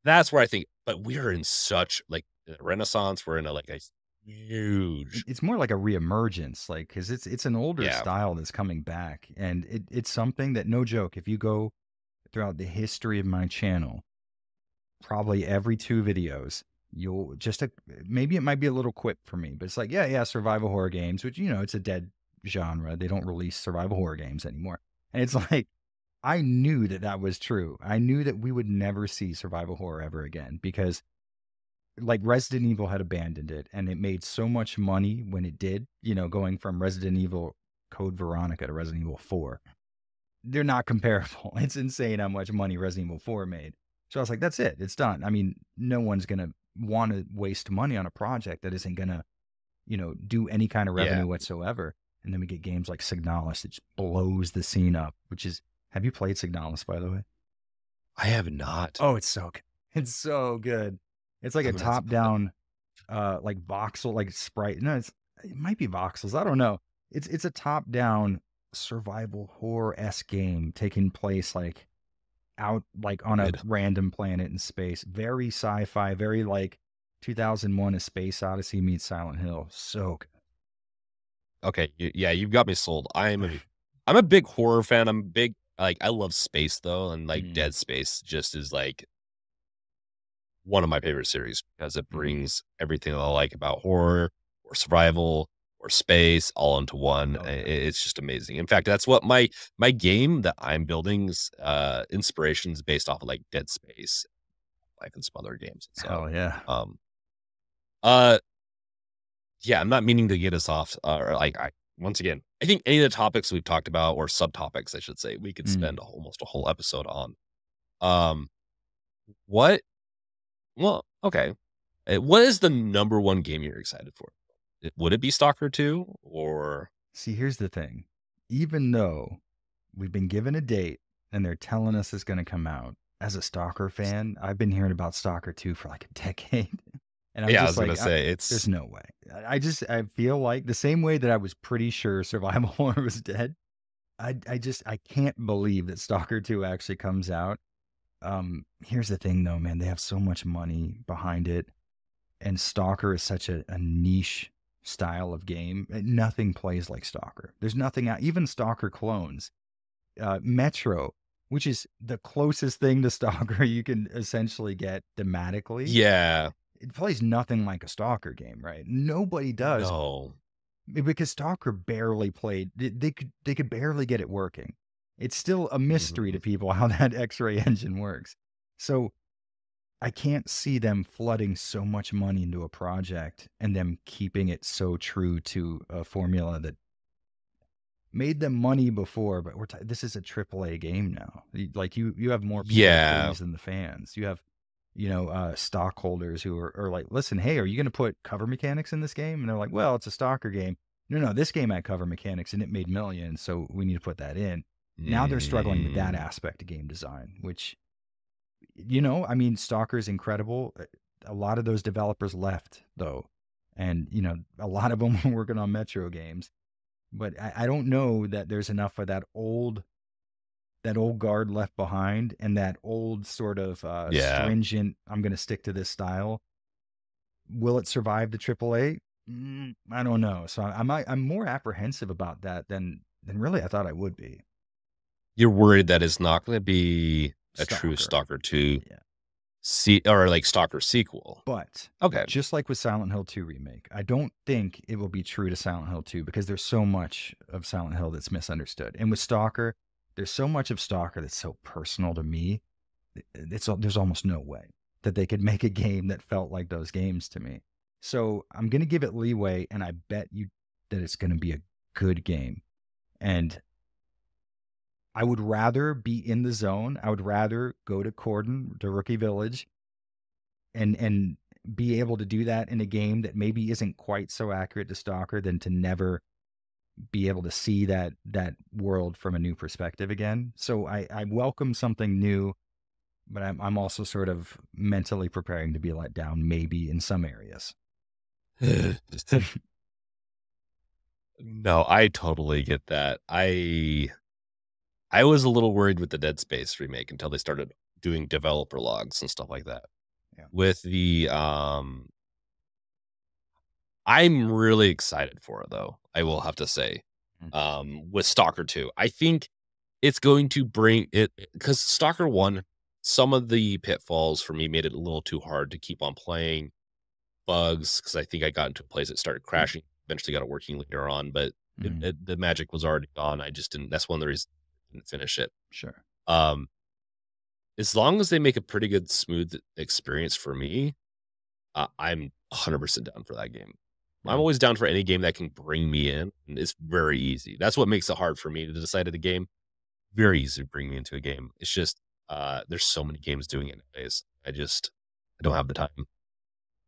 that's where I think but we're in such, like, a renaissance, we're in a, like, a huge It's more like a reemergence, like because it's an older yeah. style that's coming back, and it's something that, no joke, if you go throughout the history of my channel, probably every 2 videos, you'll just maybe it might be a little quip for me, but it's like, yeah, yeah, survival horror games, which it's a dead genre. They don't release survival horror games anymore, and it's like I knew that that was true. I knew that we would never see survival horror ever again because like Resident Evil had abandoned it and it made so much money when it did, going from Resident Evil Code Veronica to Resident Evil 4. They're not comparable. It's insane how much money Resident Evil 4 made. So I was like, that's it. It's done. I mean, no one's going to want to waste money on a project that isn't going to, do any kind of Yeah. revenue whatsoever. And then we get games like Signalis that just blows the scene up, which is, have you played Signalis, by the way? I have not. Oh, it's so good. It's so good. It's like a I'm gonna have to top put that down like voxel, like sprite. No, it might be voxels. I don't know. It's a top down survival horror esque game taking place like out like on a mid. random planet in space. Very sci-fi, very like 2001: A Space Odyssey meets Silent Hill. So Okay, yeah, you've got me sold. I'm a big horror fan. I'm big like, I love space, though, and, like, mm, Dead Space just is, like, one of my favorite series because it mm, brings everything that I like about horror or survival or space all into one. oh yeah, It's just amazing. In fact, that's what my game that I'm building's, inspiration is based off of, like, Dead Space, like, and some other games. So, hell yeah. um, uh yeah, I'm not meaning to get us off, or like I once again, I think any of the topics we've talked about or subtopics, I should say, we could Mm. spend almost a whole episode on. Um, what? Well, okay. What is the number one game you're excited for? Would it be Stalker 2 or See, here's the thing. Even though we've been given a date and they're telling us it's going to come out, as a Stalker fan, I've been hearing about Stalker 2 for like a decade. And I'm yeah, I just was gonna like, say there's it's no way. I feel like the same way that I was pretty sure Survival Horror was dead. I can't believe that Stalker 2 actually comes out. Here's the thing though, man, they have so much money behind it. And Stalker is such a niche style of game. Nothing plays like Stalker. There's nothing out, even Stalker clones. Metro, which is the closest thing to Stalker you can essentially get thematically. Yeah. It plays nothing like a Stalker game, right? Nobody does No. because Stalker barely played. They could barely get it working. It's still a mystery Mhm. to people how that X-ray engine works. So I can't see them flooding so much money into a project and them keeping it so true to a formula that made them money before, but this is a triple A game now. Like you have more people to Yeah. please than the fans. You have, stockholders who are like, listen, hey, are you going to put cover mechanics in this game? And they're like, well, it's a stalker game. No, this game had cover mechanics and it made millions, so we need to put that in. Now they're struggling with that Mhm. aspect of game design, which, I mean, Stalker's incredible. A lot of those developers left though, and a lot of them were working on Metro games. But I don't know that there's enough of that old guard left behind and that old sort of Yeah. stringent. I'm going to stick to this style. Will it survive the AAA? I don't know. So I'm more apprehensive about that than really I thought I would be. You're worried that it's not gonna be a true Stalker, Stalker 2 yeah. or like Stalker sequel. But Okay. just like with Silent Hill 2 remake, I don't think it will be true to Silent Hill 2 because there's so much of Silent Hill that's misunderstood. And with Stalker, there's so much of Stalker that's so personal to me. There's almost no way that they could make a game that felt like those games to me. So I'm gonna give it leeway, and I bet you that it's gonna be a good game. And I would rather be in the zone. I would rather go to Corden, to Rookie Village, and be able to do that in a game that maybe isn't quite so accurate to Stalker than to never be able to see that world from a new perspective again. So I welcome something new, but I'm also sort of mentally preparing to be let down maybe in some areas. No, I totally get that. I was a little worried with the Dead Space remake until they started doing developer logs and stuff like that. Yeah. With the I'm really excited for it though, I will have to say. Mm. With Stalker 2. I think it's going to bring it because Stalker 1, some of the pitfalls for me made it a little too hard to keep on playing. Bugs, because I think I got into a place that started crashing, eventually got it working later on, but Mm. the magic was already gone. I just didn't that's one of the reasons I didn't finish it. Sure. Um, as long as they make a pretty good smooth experience for me, I'm 100% down for that game. I'm Yeah. always down for any game that can bring me in, and it's very easy. That's what makes it hard for me to decide at a game. Very easy to bring me into a game. It's just, there's so many games doing it nowadays. I don't have the time.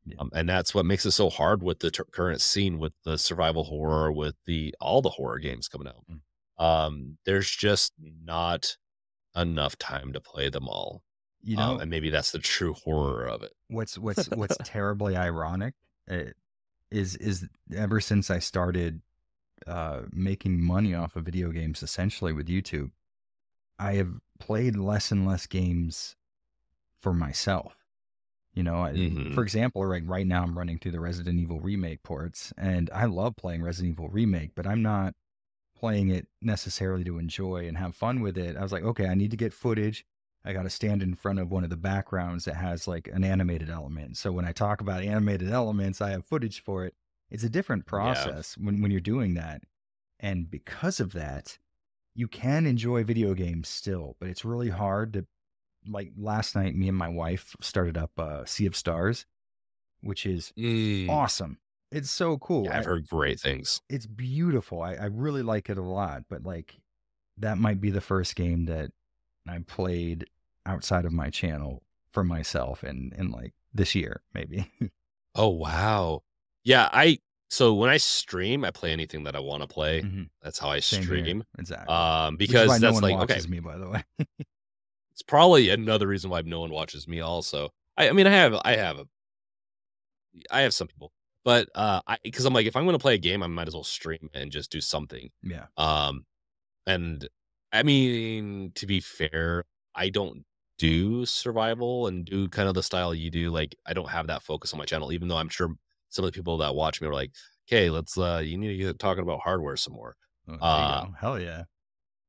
Yeah. And that's what makes it so hard with the current scene with the survival horror, with all the horror games coming out. Mm. There's just not enough time to play them all. You know And maybe that's the true horror of it. what's terribly ironic, uh, is ever since I started making money off of video games essentially with YouTube, I have played less and less games for myself. For Mhm. example, right now I'm running through the Resident Evil Remake ports, and I love playing Resident Evil Remake, but I'm not playing it necessarily to enjoy and have fun with it. I was like, okay, I need to get footage. I got to stand in front of one of the backgrounds that has like an animated element. So when I talk about animated elements, I have footage for it. It's a different Yeah. process when you're doing that. And because of that, you can enjoy video games still, but it's really hard to, like, last night me and my wife started up Sea of Stars, which is Mm. awesome. It's so cool. Yeah, I've heard great things. It's beautiful. I really like it a lot, but like that might be the first game that I played outside of my channel for myself in like this year, maybe. Oh, wow. Yeah, so when I stream, I play anything that I wanna play. Hmm. That's how I Same here. stream. Exactly. Which is why Because no that's one like, okay, watches me, by the way. it's probably another reason why no one watches me also. I mean, I have some people, but, I because I'm like, if I'm gonna play a game, I might as well stream and just do something. Yeah. Um, and I mean, to be fair, I don't do survival and do kind of the style you do. Like, I don't have that focus on my channel, even though I'm sure some of the people that watch me are like, "Okay, let's, you need to get talking about hardware some more." Oh, there you Uh, go. Hell yeah.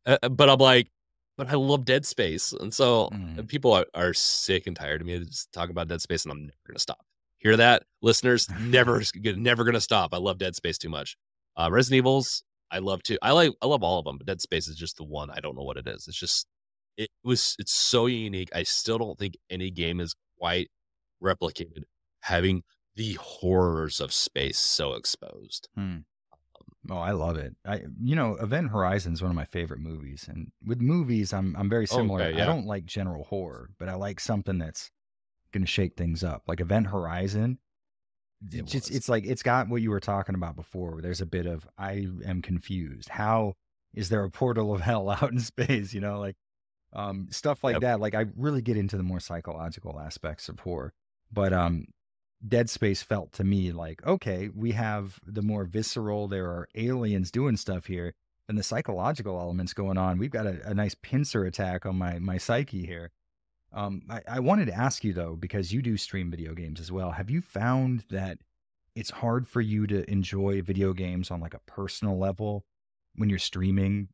But I'm like, but I love Dead Space, and so Mm. people are sick and tired of me just talking about Dead Space, and I'm never gonna stop. Hear that, listeners? Never gonna stop. I love Dead Space too much. Resident Evils, I love too. I love all of them, but Dead Space is just the one. I don't know what it is. It's so unique. I still don't think any game is quite replicated having the horrors of space so exposed. Hmm. Oh, I love it. Event Horizon is one of my favorite movies, and with movies, I'm very Oh, similar. okay, I yeah, don't like general horror, but I like something that's going to shake things up. Like Event Horizon, it was. it's like it's got what you were talking about before. Where there's a bit of I am confused. How is there a portal of hell out in space? Like stuff like Yep. that. Like I really get into the more psychological aspects of horror, but Dead Space felt to me like, okay, we have the more visceral, there are aliens doing stuff here, and the psychological elements going on. We've got a nice pincer attack on my psyche here. I wanted to ask you though, because you do stream video games as well. Have you found that it's hard for you to enjoy video games on like a personal level when you're streaming?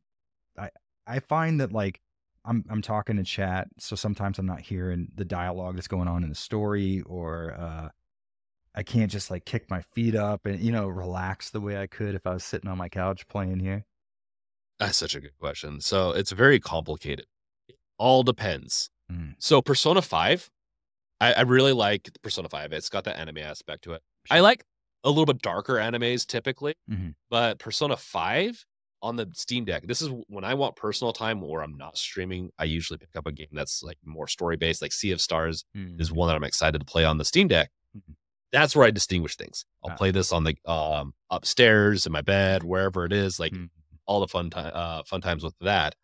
I I find that like I'm talking to chat, so sometimes I'm not hearing the dialogue that's going on in the story, or I can't just like kick my feet up and relax the way I could if I was sitting on my couch playing here. That's such a good question. So it's very complicated. All depends. Mm, So Persona 5, I really like Persona 5. It's got that anime aspect to it. I sure. like a little bit darker animes typically, Hmm. but Persona 5 on the Steam Deck, this is when I want personal time or I'm not streaming, I usually pick up a game that's like more story based, like Sea of Stars is Hmm. one that I'm excited to play on the Steam Deck. Hmm. That's where I distinguish things. I'll Uh, play this on the upstairs in my bed, wherever it is, like mm, all the fun times with that.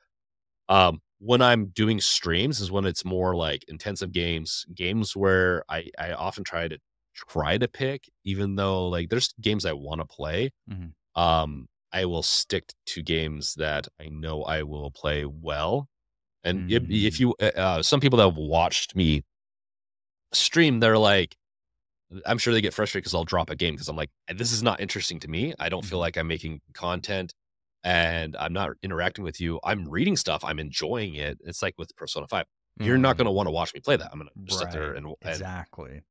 When I'm doing streams is when it's more like intensive games where I often try to pick, even though like there's games I want to play. mhm, I will stick to games that I know I will play well. And if mm, you, some people that have watched me stream, they're like, I'm sure they get frustrated because I'll drop a game because I'm like, this is not interesting to me. I don't feel mhm. like I'm making content and I'm not interacting with you. I'm reading stuff. I'm enjoying it. It's like with Persona 5. You're not Mm, going to want to watch me play that. I'm going to just sit there right. and Exactly.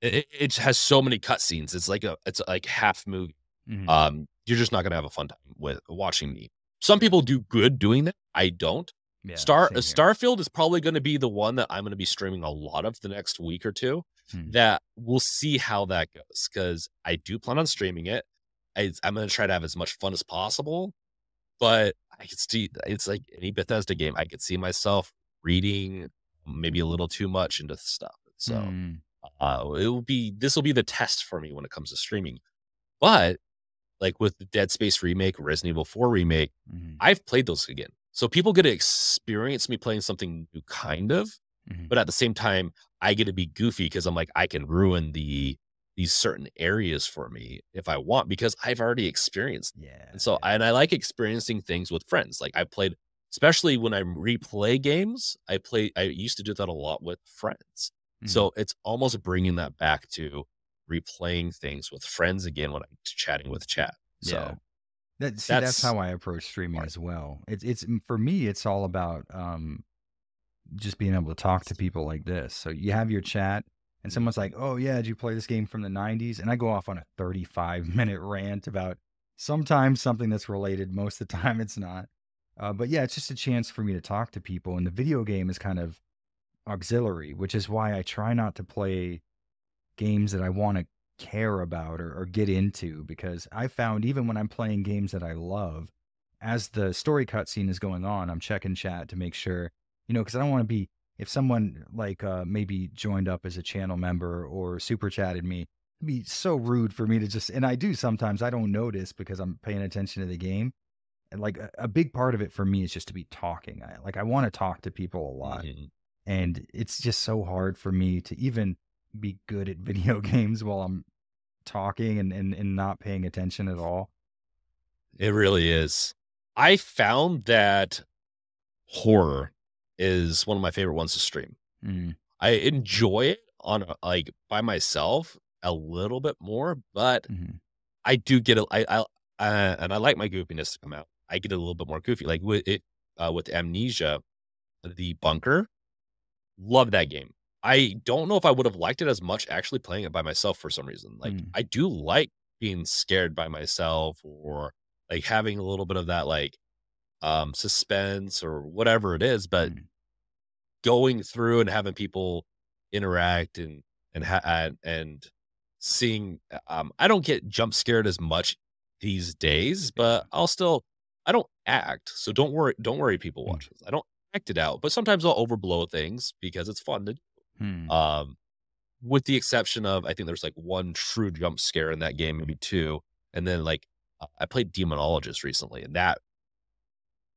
it has so many cutscenes. It's like half movie. Hmm. You're just not going to have a fun time with watching me. Some people do good doing that. I don't. Yeah. Same here. Starfield is probably going to be the one that I'm going to be streaming a lot of the next week or two. Mm, That we'll see how that goes because I do plan on streaming it. I'm going to try to have as much fun as possible, but I could see it's like any Bethesda game. I could see myself reading maybe a little too much into stuff. So mm, this will be the test for me when it comes to streaming. But like with the Dead Space remake, Resident Evil 4 remake, mhm, I've played those again. So people get to experience me playing something new, kind of, mhm. but at the same time, I get to be goofy because I'm like, I can ruin these certain areas for me if I want because I've already experienced. Yeah. And so Yeah. and I like experiencing things with friends. Like I played, especially when I replay games, I used to do that a lot with friends. Mhm. So it's almost bringing that back to replaying things with friends again when I'm chatting with chat. Yeah. So That's that's how I approach streaming part. as well. For me, it's all about just being able to talk to people like this. So you have your chat, and someone's Mhm. like, "Oh yeah, did you play this game from the '90s?" And I go off on a 35-minute rant about sometimes something that's related. Most of the time, it's not. But yeah, it's just a chance for me to talk to people, and the video game is kind of auxiliary, which is why I try not to play games that I want to care about or get into, because I found even when I'm playing games that I love, as the story cutscene is going on, I'm checking chat to make sure, because I don't want to be, if someone like maybe joined up as a channel member or super chatted me, it'd be so rude for me to just, and I do sometimes, I don't notice because I'm paying attention to the game. And like a big part of it for me is just to be talking. I want to talk to people a lot. Mhm. And it's just so hard for me to even be good at video games while I'm talking and not paying attention at all. It really is. I found that horror is one of my favorite ones to stream. Mm, I enjoy it on like by myself a little bit more, but mhm, I do get it. And I like my goopiness to come out. I get a little bit more goofy. Like with Amnesia, the bunker, love that game. I don't know if I would have liked it as much actually playing it by myself for some reason. Like Mm, I do like being scared by myself or like having a little bit of that like suspense or whatever it is, but mm. going through and having people interact and seeing I don't get jump scared as much these days, Yeah. but I don't act. So don't worry people Mm, watch this. I don't act it out, but sometimes I'll overblow things because it's fun to mm. um with the exception of I think there's like one true jump scare in that game, maybe two. And then like I played Demonologist recently and that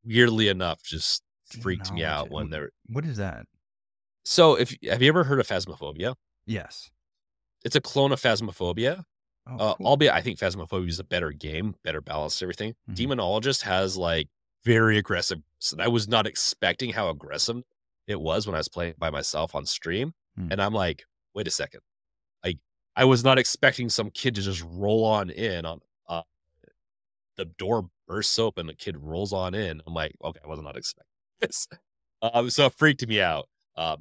weirdly enough just freaked me out Demonology. when they're What is that? so if have you ever heard of Phasmophobia? Yes. It's a clone of Phasmophobia. Oh, cool. Albeit I think Phasmophobia is a better game, better balanced everything. Mhm. Demonologist has like very aggressive. So I was not expecting how aggressive it was when I was playing by myself on stream. Mm. And I'm like, wait a second. Like I was not expecting some kid to just roll on in on uh, the door bursts open, the kid rolls on in. I'm like, okay, I was not expecting this. So it freaked me out.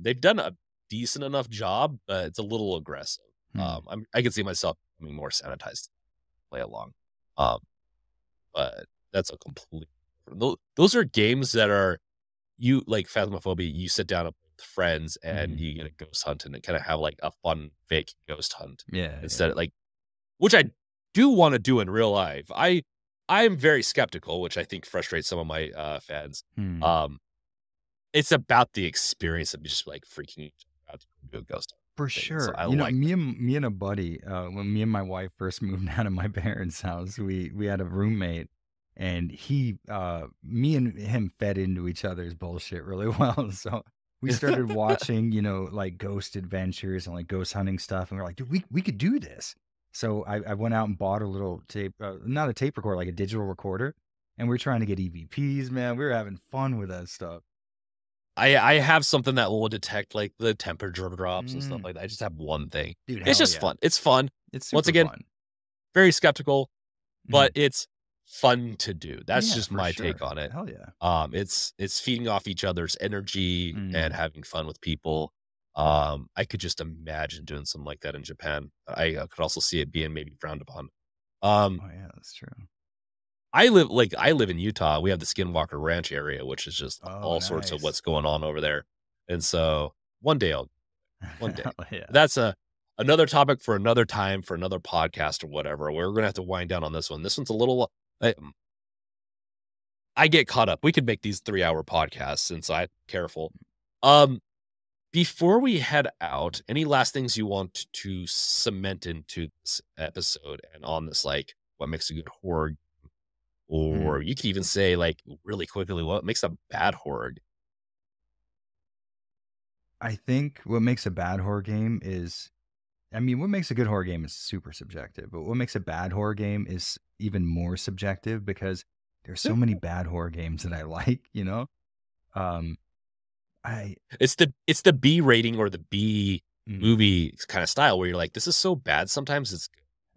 They've done a decent enough job, but it's a little aggressive. Mm. I can see myself becoming more sanitized to play along. Um, but that's a complete. Those are games that are you like Phasmophobia. You sit down with friends and Mhm. you get a ghost hunt and kind of have like a fun fake ghost hunt Yeah, instead yeah. of like which I do want to do in real life. I'm very skeptical, which I think frustrates some of my fans. Mm. Um, it's about the experience of just like freaking out to do a ghost For thing, and so sure. I You know, like that. me and a buddy, when me and my wife first moved out of my parents' house, we had a roommate, and me and him fed into each other's bullshit really well. So we started watching, like ghost adventures and like ghost hunting stuff, and we're like, dude, we could do this. So I went out and bought a little tape, not a tape recorder, like a digital recorder, and we are trying to get EVPs, man. We were having fun with that stuff. I have something that will detect like the temperature drops and stuff Mm. like that. I just have one thing. Dude, It's hell just yeah. fun. It's fun. It's Once super again, fun. very skeptical, Mhm. but it's fun to do. That's Yeah, just for my take sure. on it. Hell yeah. It's feeding off each other's energy and Mm. having fun with people. I could just imagine doing something like that in Japan. I could also see it being maybe frowned upon. Um, Oh, yeah, that's true. I live in Utah. We have the Skinwalker Ranch area, which is just Oh, all sorts of nice. what's going on over there. And so one day. Hell yeah. That's another topic for another time for another podcast or whatever. We're gonna have to wind down on this one. This one's a little I get caught up. We could make these 3-hour podcasts, and so I careful. Um, before we head out, any last things you want to cement into this episode and on this, like what makes a good horror, Mm. or you could even say like really quickly what makes a bad horror. I think what makes a bad horror game is I mean, what makes a good horror game is super subjective, but what makes a bad horror game is even more subjective because there's so many bad horror games that I like. Um, I It's the B rating or the B mm. movie kind of style where you're like, this is so bad. Sometimes it's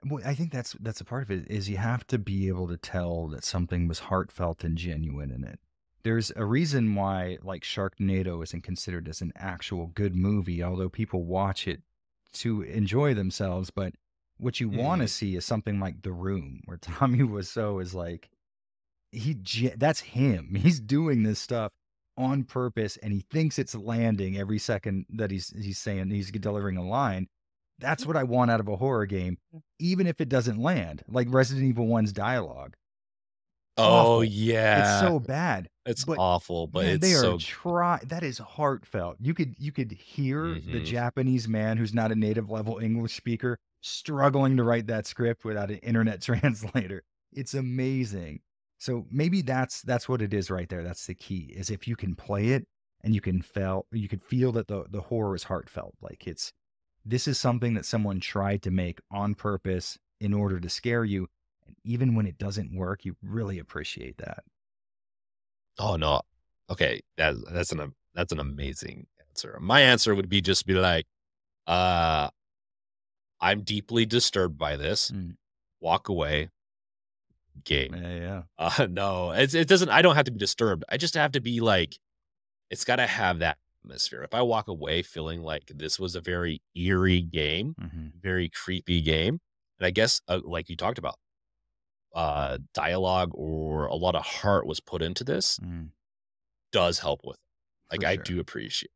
Well, I think that's a part of it is you have to be able to tell that something was heartfelt and genuine in it. There's a reason why like Sharknado isn't considered as an actual good movie, although people watch it to enjoy themselves. But what you want to Mhm. see is something like The Room, where Tommy Wiseau is like that's him. He's doing this stuff on purpose, and he thinks it's landing every second that he's saying he's delivering a line. That's what I want out of a horror game, even if it doesn't land. Like Resident Evil One's dialogue, Oh awful. It's yeah, so bad, it's but awful, but man, it's they are so try. That is heartfelt. You could hear the mhm. Japanese man who's not a native level English speaker struggling to write that script without an internet translator. It's amazing. So maybe that's what it is right there. That's the key. Is if you can play it and you could feel that the horror is heartfelt. Like this is something that someone tried to make on purpose in order to scare you. And even when it doesn't work, you really appreciate that. Oh no. Okay, that's an amazing answer. My answer would be like, uh, I'm deeply disturbed by this. Mm, Walk away. game. Yeah. No, it doesn't. I don't have to be disturbed. I just have to be like, it's got to have that atmosphere. If I walk away feeling like this was a very eerie game, Mhm. very creepy game, and I guess like you talked about, dialogue or a lot of heart was put into this, Mm, does help with it. Like for I sure. do appreciate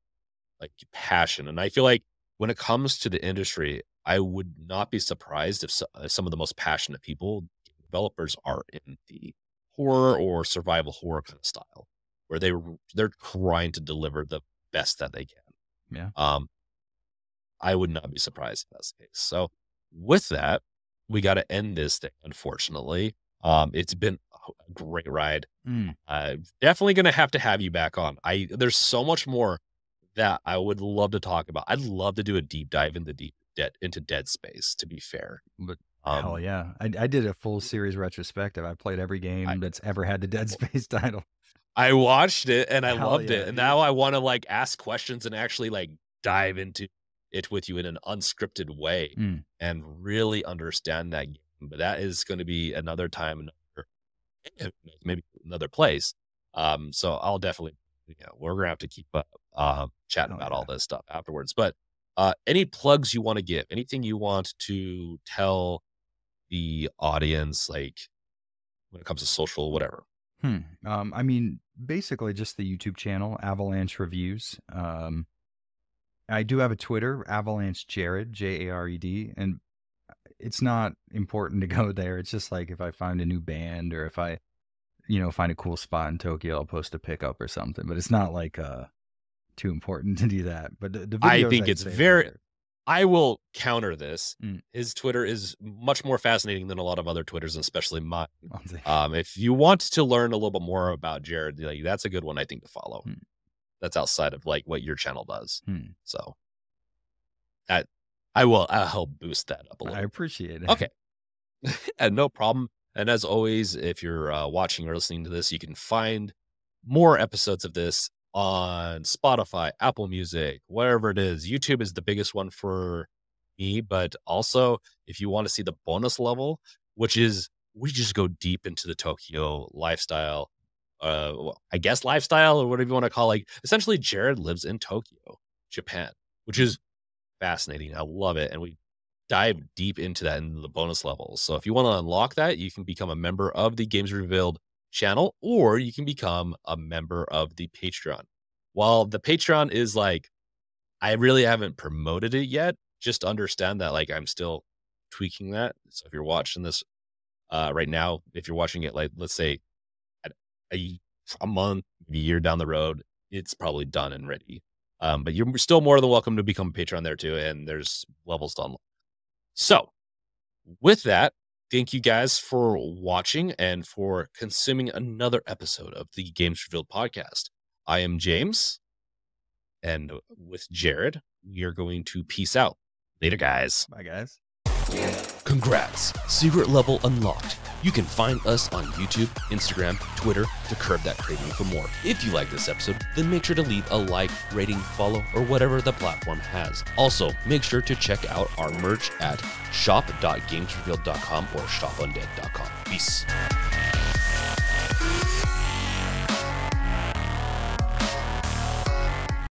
like passion, and I feel like when it comes to the industry, I would not be surprised if some of the most passionate people, developers, are in the horror or survival horror kind of style, where they're trying to deliver the best that they can. Yeah. Um, I would not be surprised if that's the case. So with that, we got to end this thing, unfortunately. It's been a great ride. Mm. Definitely gonna have to have you back on. There's so much more that I would love to talk about. I'd love to do a deep dive into Dead Space, to be fair. But hell Um, yeah. I did a full series retrospective. I played every I game that's ever had the Dead Space title. I watched it and I Hell loved it, yeah, and dude. now I wanna, like, ask questions and actually, like, dive into it with you in an unscripted way Mm. and really understand that game, but that is gonna be another time, maybe another place. So I'll definitely, we're gonna have to keep chatting Hell about all yeah. this stuff afterwards. But any plugs you want to give, anything you want to tell the audience, like when it comes to social, whatever. I mean, basically just the YouTube channel, Avalanche Reviews. I do have a Twitter, Avalanche Jared, Jared, and it's not important to go there. It's just like if I find a new band or if I, find a cool spot in Tokyo, I'll post a pickup or something. But it's not like too important to do that. But the I videos think I'd it's say are very. there. I will counter this. Mm, His Twitter is much more fascinating than a lot of other Twitters, and especially mine. I'll say. If you want to learn a little bit more about Jared, like that's a good one I think to follow. Mm, That's outside of like what your channel does. mm. So that I'll help boost that up a I little. appreciate it. Okay. And no problem. And as always, if you're watching or listening to this, you can find more episodes of this on Spotify, Apple Music, wherever it is. YouTube is the biggest one for me, but also if you want to see the bonus level, which is we just go deep into the Tokyo lifestyle, I guess lifestyle or whatever you want to call it. Like essentially Jared lives in Tokyo, Japan, which Mm, is fascinating. I love it. And we dive deep into that in the bonus levels. So if you want to unlock that, you can become a member of the Games Revealed channel, or you can become a member of the Patreon. While the Patreon is like, I really haven't promoted it yet. Just understand that like I'm still tweaking that. So if you're watching this right now, if you're watching it like let's say at a, a month, a year down the road, it's probably done and ready. But you're still more than welcome to become a Patreon there too, and there's levels to unlock. So with that, thank you guys for watching and for consuming another episode of the Games Revealed podcast. I am James, and with Jared, we are going to peace out. Later, guys. Bye, guys. Congrats, secret level unlocked. You can find us on YouTube, Instagram, Twitter to curb that craving for more. If you like this episode, then make sure to leave a like, rating, follow, or whatever the platform has. Also, make sure to check out our merch at shop.gamesrevealed.com or shopundead.com. Peace.